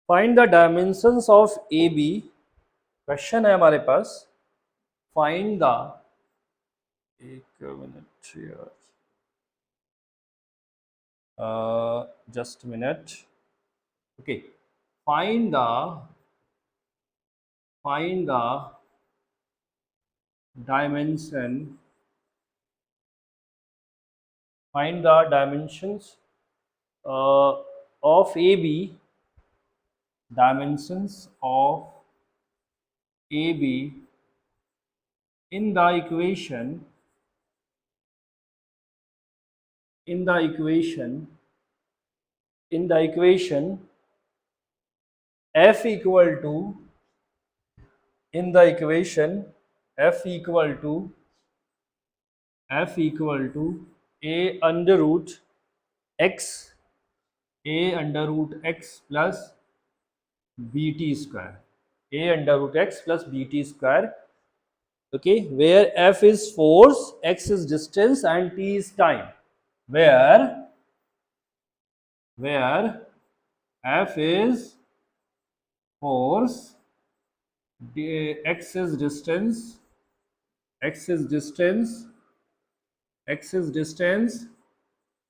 find the dimensions of A b, question है हमारे पास। फाइंड द, एक मिनट यार, just a minute. Okay, find the dimension, find the dimensions of AB, dimensions of AB in the equation f equal to, in the equation f equal to a under root x plus bt square, a under root x plus bt square. Okay, where f is force, x is distance and t is time, where f is force, x is distance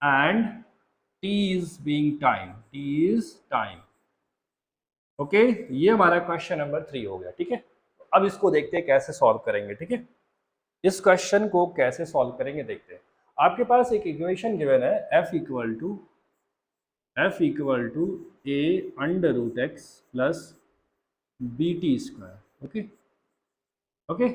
and t is being time, okay, ये हमारा question number 3 हो गया। ठीक है, अब इसको देखते हैं कैसे सॉल्व करेंगे। ठीक है, इस क्वेश्चन को कैसे सॉल्व करेंगे देखते हैं। आपके पास एक इक्वेशन गिवन है, f equal to a under root x plus b t square. Okay okay,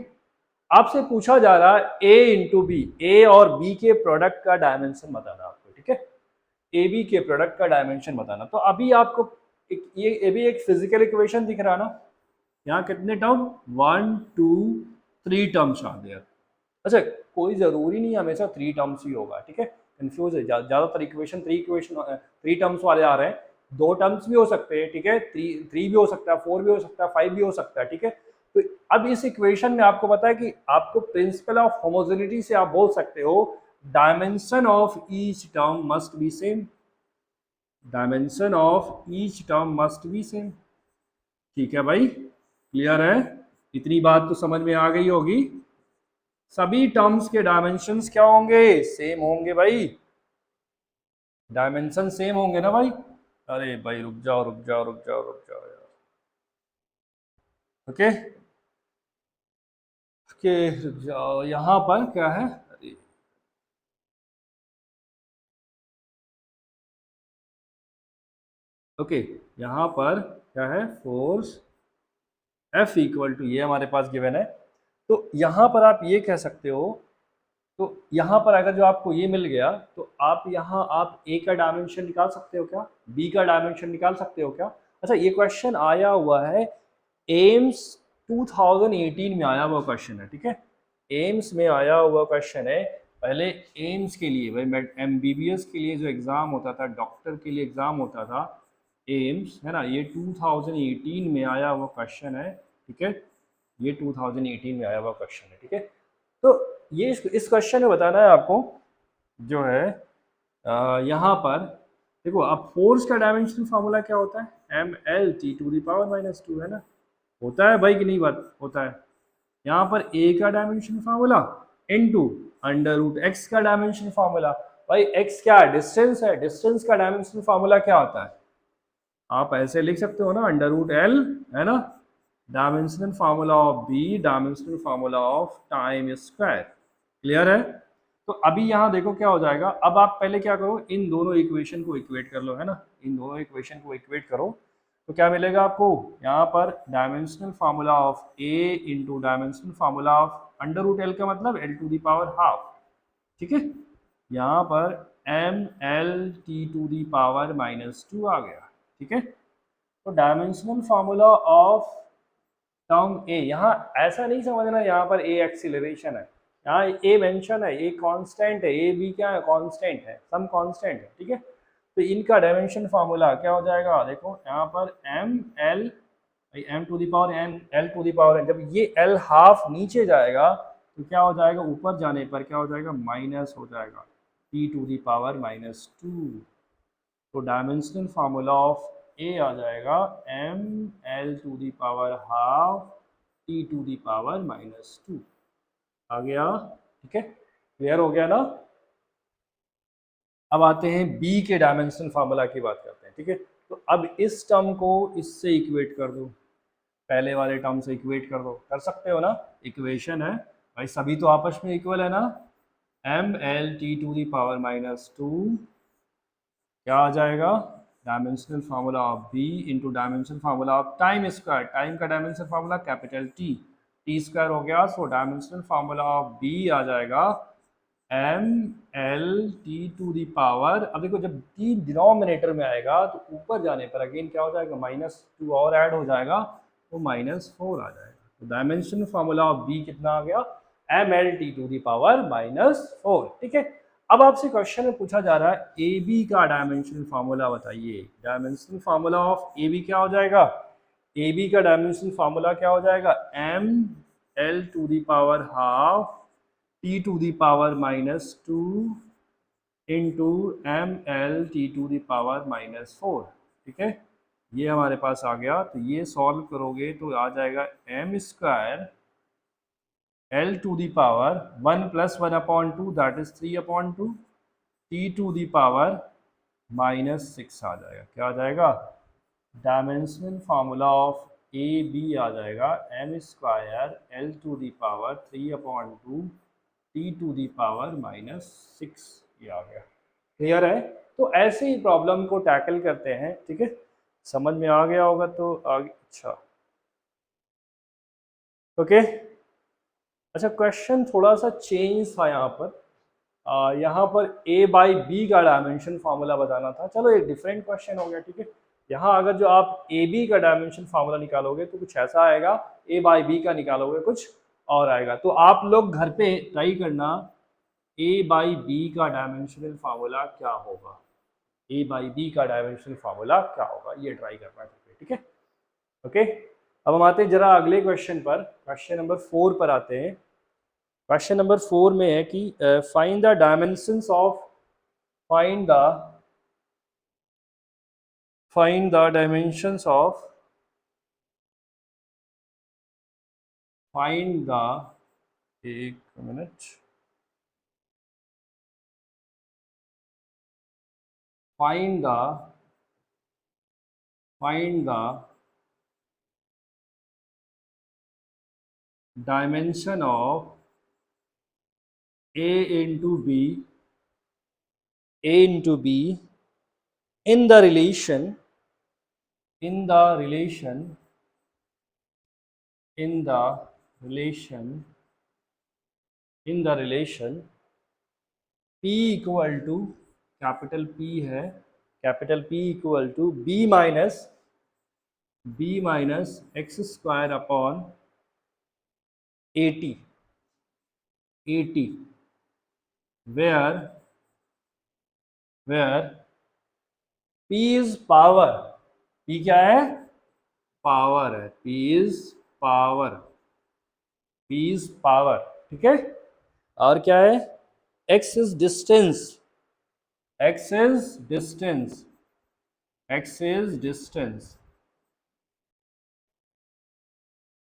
आपसे पूछा जा रहा है a इंटू बी, ए और b के प्रोडक्ट का डायमेंशन बताना आपको। ठीक है, ए बी के प्रोडक्ट का डायमेंशन बताना। तो अभी आपको ये भी एक फिजिकल इक्वेशन दिख रहा है ना, यहाँ कितने टर्म, 1 2 3 टर्म्स आ गया। अच्छा, कोई ज़रूरी नहीं हमेशा 3 टर्म्स ही होगा। ठीक है, कंफ्यूज है, ज़्यादातर इक्वेशन 3 टर्म्स वाले आ रहे हैं, 2 टर्म्स भी हो सकते हैं। ठीक है, 3 भी हो सकता है, 4 भी हो सकता है, 5 भी हो सकता है। ठीक है, तो अब इस इक्वेशन में आपको पता है कि आपको प्रिंसिपल ऑफ होमोजेनिटी से आप बोल सकते हो dimension of each term must be same, dimension of each term must be same. ठीक है भाई, क्लियर है, इतनी बात तो समझ में आ गई होगी। सभी टर्म्स के डायमेंशंस क्या होंगे, सेम होंगे भाई, डायमेंशन सेम होंगे ना भाई। अरे भाई रुक जाओ यार। ओके ओके, रुक जाओ, यहाँ पर क्या है, ओके यहाँ पर क्या है, फोर्स F इक्वल टू, ये हमारे पास गिवन है। तो यहाँ पर आप ये कह सकते हो, तो यहाँ पर अगर जो आपको ये मिल गया तो आप यहाँ आप A का डायमेंशन निकाल सकते हो क्या, B का डायमेंशन निकाल सकते हो क्या। अच्छा, ये क्वेश्चन आया हुआ है एम्स 2018 में आया हुआ क्वेश्चन है, ठीक है, एम्स में आया हुआ क्वेश्चन है। पहले एम्स के लिए भाई MBBS के लिए जो एग्ज़ाम होता था, डॉक्टर के लिए एग्ज़ाम होता था एम्स, है ना, ये 2018 में आया हुआ क्वेश्चन है, ठीक है, ये 2018 में आया हुआ क्वेश्चन है, ठीक है। तो ये इस क्वेश्चन में बताना है आपको जो है यहाँ पर देखो, अब फोर्स का डायमेंशनल फार्मूला क्या होता है, mL T⁻⁻², है ना, होता है भाई कि नहीं, बात होता है। यहाँ पर A का डायमेंशन फार्मूला इनटू √x का डायमेंशन फार्मूला। भाई x क्या है, डिस्टेंस है, डिस्टेंस का डायमेंशन फार्मूला क्या होता है, आप ऐसे लिख सकते हो ना, √L, है ना, dimensional formula of B, dimensional formula of time square. Clear है। तो अभी यहाँ देखो क्या हो जाएगा, अब आप पहले क्या करो, इन दोनों इक्वेशन को इक्वेट कर लो, है ना, इन दोनों इक्वेशन को इक्वेट करो तो क्या मिलेगा आपको, यहाँ पर dimensional formula of A into dimensional formula of √L का मतलब L⁻², ठीक है, यहाँ पर mL T⁻⁻² आ गया, ठीक है। तो डायमेंशनल फार्मूला ऑफ टर्म ए, यहाँ ऐसा नहीं समझना यहाँ पर ए एक्सीलरेशन है, यहाँ ए मेंशन है, ए कांस्टेंट है, ए बी क्या है, कांस्टेंट है, सम कांस्टेंट है, ठीक है। तो इनका डायमेंशन फार्मूला क्या हो जाएगा, देखो यहाँ पर m जब ये l हाफ नीचे जाएगा तो क्या हो जाएगा, ऊपर जाने पर क्या हो जाएगा, माइनस हो जाएगा T⁻²। तो डायमेंशनल फार्मूला ऑफ ए आ जाएगा mL⁻½ T⁻²। आ गया, ठीक है, क्लियर हो गया ना। अब आते हैं बी के डायमेंशनल फार्मूला की बात करते हैं, ठीक है। तो अब इस टर्म को इससे इक्वेट कर दो, पहले वाले टर्म से इक्वेट कर दो, कर सकते हो ना, इक्वेशन है भाई, सभी तो आपस में इक्वल है ना, mL T⁻², क्या आ जाएगा, dimensional formula of b into dimensional formula of time square, time का डायमेंशनल फार्मूला कैपिटल T² हो गया। So dimensional formula of b आ जाएगा mL T⁻, अब देखो जब T डिनोमिनेटर में आएगा तो ऊपर जाने पर अगेन क्या हो जाएगा, -2 और ऐड हो जाएगा तो -4 आ जाएगा। तो डायमेंशनल फार्मूला ऑफ बी कितना आ गया, mL T⁻⁻4, ठीक है। अब आपसे क्वेश्चन में पूछा जा रहा है ए बी का डायमेंशनल फार्मूला बताइए, dimensional formula of A b क्या हो जाएगा, ए बी का डायमेंशनल फार्मूला क्या हो जाएगा, mL⁻½ T⁻⁻² into mL T⁻⁻4, ठीक है, ये हमारे पास आ गया। तो ये सॉल्व करोगे तो आ जाएगा m² L⁻1 + 1/2 that is 3/2 T⁻⁻6 आ जाएगा, क्या आ जाएगा, dimensional formula of A B आ जाएगा m² L⁻3/2 T⁻⁻6, ये आ गया। क्लियर है। तो ऐसे ही प्रॉब्लम को टैकल करते हैं, ठीक है, समझ में आ गया होगा तो आगे, अच्छा ओके। अच्छा, क्वेश्चन थोड़ा सा चेंज था यहाँ पर, यहाँ पर A/B का डायमेंशन फार्मूला बताना था, चलो एक डिफरेंट क्वेश्चन हो गया, ठीक है। यहाँ अगर जो आप AB का डायमेंशन फार्मूला निकालोगे तो कुछ ऐसा आएगा, A/B का निकालोगे कुछ और आएगा। तो आप लोग घर पे ट्राई करना A/B का डायमेंशनल फार्मूला क्या होगा, A/B का डायमेंशनल फार्मूला क्या होगा, ये ट्राई करना है, ठीक है, ओके। अब हम आते हैं जरा अगले क्वेश्चन पर, क्वेश्चन नंबर 4 पर आते हैं। क्वेश्चन नंबर 4 में है कि find the dimensions of, find the dimensions of, find the, एक मिनट, find the dimension of A into B in the relation in the relation in the relation in the relation P equal to capital P है, capital P equal to B minus x square upon 80 where P is power, P क्या है, power है, P is power, ठीक है। और क्या है, X is distance, X is distance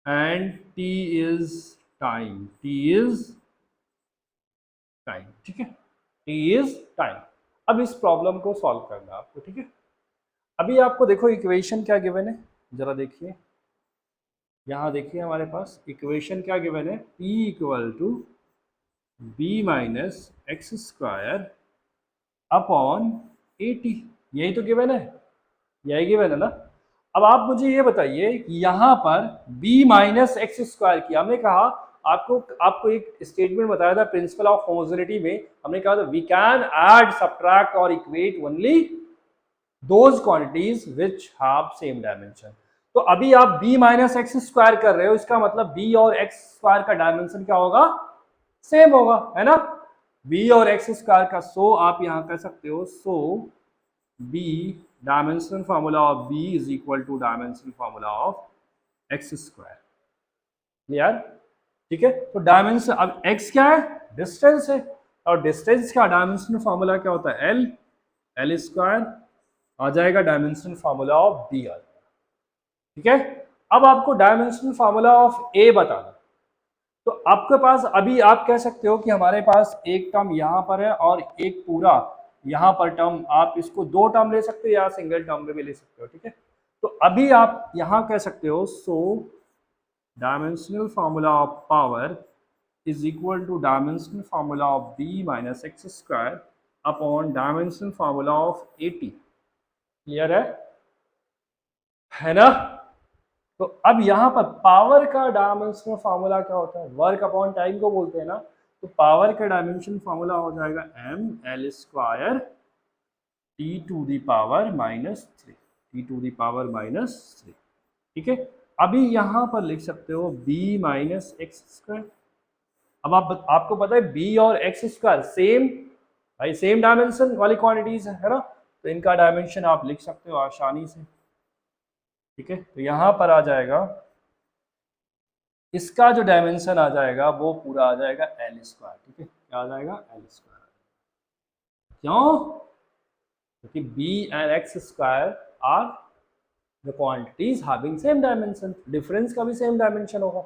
and T is time, ठीक है, T is time। अब इस प्रॉब्लम को सॉल्व करना है आपको, ठीक है। अभी आपको देखो इक्वेशन क्या गिवन है, जरा देखिए, यहाँ देखिए हमारे पास इक्वेशन क्या गिवन है, P equal to B minus x square upon 80, यही तो गिवन है, यही गिवन है ना। अब आप मुझे ये बताइए कि यहाँ पर b माइनस एक्स स्क्वायर किया, हमने कहा आपको एक स्टेटमेंट बताया था प्रिंसिपल ऑफ होमोजेनिटी में, हमने कहा था वी कैन ऐड सब्ट्रैक्ट और equate only those quantities which have same dimension. तो अभी आप b माइनस एक्स स्क्वायर कर रहे हो, इसका मतलब b और एक्स स्क्वायर का डायमेंशन क्या होगा, सेम होगा, है ना। b और एक्स स्क्वायर का सो आप यहां कर सकते हो, सो b dimensional formula of b is equal to dimensional formula of x square, clear, ठीक है। तो डायमेंशन, अब x क्या है, डिस्टेंस है, और डिस्टेंस का डायमेंशनल फार्मूला क्या होता है, एल स्क्वायर आ जाएगा, डायमेंशनल फार्मूला ऑफ b आ जाएगा, ठीक है। अब आपको डायमेंशनल फार्मूला ऑफ a बताना, तो आपके पास अभी आप कह सकते हो कि हमारे पास एक टर्म यहाँ पर है और एक पूरा यहाँ पर टर्म, आप इसको दो टर्म ले सकते हो या सिंगल टर्म में भी ले सकते हो, ठीक है। तो अभी आप यहाँ कह सकते हो, so dimensional formula of power is equal to dimensional formula of b minus x square upon dimensional formula of 80, clear है ना। तो अब यहाँ पर पावर का डायमेंशनल फार्मूला क्या होता है, वर्क अपॉन टाइम को बोलते हैं ना, तो पावर का डायमेंशन फार्मूला हो जाएगा m l square t to the power minus 3, ठीक है। अभी यहाँ पर लिख सकते हो b माइनस एक्स स्क्वायर। अब आपको पता है b और एक्स स्क्वायर सेम, भाई सेम डायमेंशन वाली क्वांटिटीज है ना, तो इनका डायमेंशन आप लिख सकते हो आसानी से, ठीक है। तो यहाँ पर आ जाएगा, इसका जो डायमेंशन आ जाएगा वो पूरा आ जाएगा एल स्क्वायर, ठीक है, क्या आ जाएगा, एल स्क्वायर। क्यों, क्योंकि B and X square are the quantities having same dimension, difference का भी सेम डायमेंशन होगा।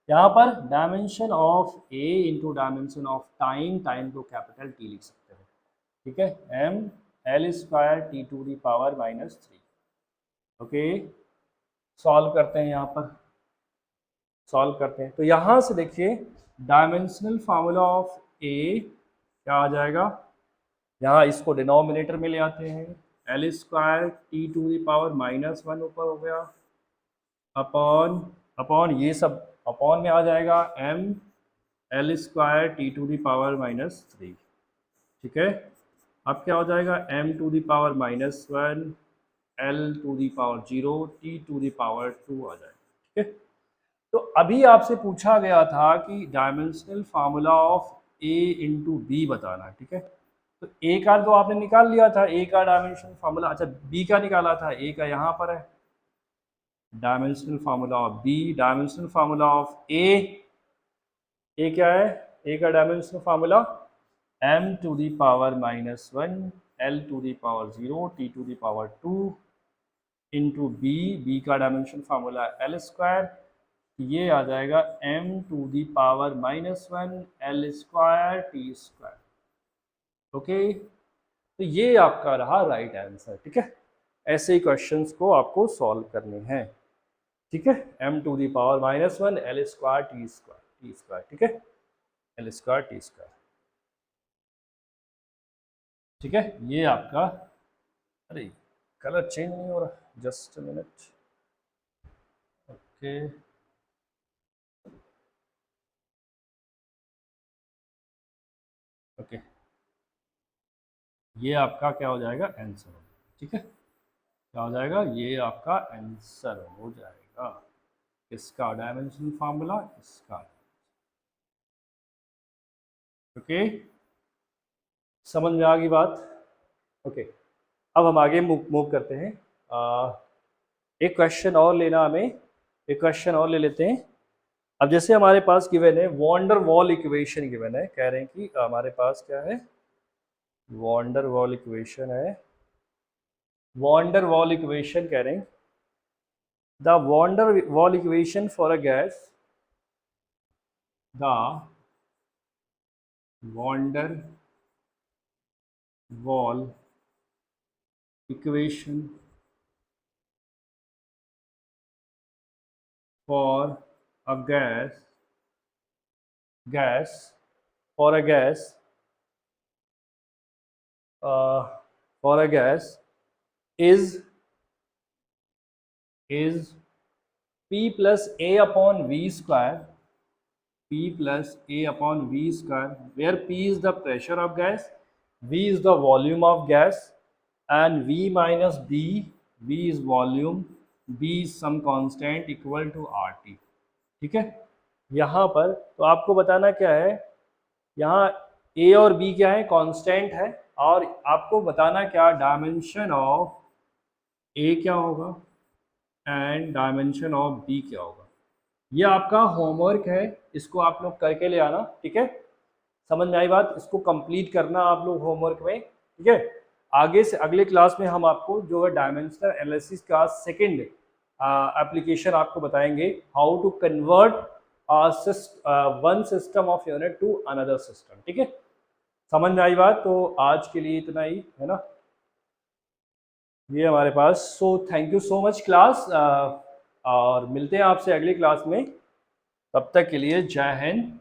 यहाँ पर dimension of A into dimension of time को कैपिटल टी लिख सकते हो, ठीक है, M L square T to the power minus 3, okay. Solve करते हैं, यहाँ पर सॉल्व करते हैं, तो यहाँ से देखिए डायमेंशनल फार्मूला ऑफ ए क्या आ जाएगा, यहाँ इसको डिनोमिनेटर में ले आते हैं, L square T to the power minus 1 ऊपर हो गया, अपॉन ये सब अपॉन में आ जाएगा M L square T to the power minus 3, ठीक है। अब क्या हो जाएगा, m to the power minus 1 l to the power 0 t to the power 2 आ जाएगा, ठीक है। तो अभी आपसे पूछा गया था कि dimensional formula of a into B बताना, ठीक है। तो a का तो आपने निकाल लिया था, a का डायमेंशनल फार्मूला, अच्छा b का निकाला था, a का यहाँ पर है, dimensional formula of b, dimensional formula of a क्या है, a का dimensional formula m to the power minus 1 l to the power 0 t to the power 2 into b का डायमेंशन फार्मूला एल स्क्वायर, ये आ जाएगा m to the power minus 1 l square T square, okay. तो ये आपका रहा right answer, ठीक है। ऐसे ही क्वेश्चंस को आपको सॉल्व करने हैं, ठीक है, m to the power minus 1 l square T square, ठीक है, l स्क्वायर टी स्क्वायर, ठीक है। ये आपका, अरे कलर चेंज नहीं हो रहा। Just a minute. Okay, okay, ये आपका क्या हो जाएगा, आंसर। ठीक है, क्या हो जाएगा, ये आपका आंसर हो जाएगा। इसका डायमेंशन फार्मूला इसका। ओके, समझ में आ गई बात। ओके, अब हम आगे मूव करते हैं। एक क्वेश्चन और लेना हमें, एक क्वेश्चन और ले लेते हैं। अब जैसे हमारे पास गिवन है वॉन्डर वॉल इक्वेशन गिवन है, कह रहे हैं कि हमारे पास क्या है, वॉन्डर वॉल इक्वेशन है। वॉन्डर वॉल इक्वेशन कह रहे हैं, the van der Waal equation for a gas, the van der Waal equation for a gas for a gas for a gas is P plus A upon V square, P plus A upon V square, where P is the pressure of gas, V is the volume of gas, and V minus B, V is volume, B is some constant equal to RT। ठीक है, यहाँ पर तो आपको बताना क्या है, यहाँ ए और बी क्या है, कांस्टेंट है, और आपको बताना क्या, डायमेंशन ऑफ ए क्या होगा एंड डायमेंशन ऑफ बी क्या होगा। ये आपका होमवर्क है, इसको आप लोग करके ले आना। ठीक है, समझ में आई बात, इसको कंप्लीट करना आप लोग होमवर्क में। ठीक है, आगे से अगले क्लास में हम आपको जो है डायमेंशनल एनालिसिस का सेकंड एप्लीकेशन आपको बताएंगे, how to convert one system of unit to another system. ठीक है, समझ में आई बात, तो आज के लिए इतना ही है ना, ये हमारे पास। So thank you so much class, और मिलते हैं आपसे अगली क्लास में। तब तक के लिए जय हिंद।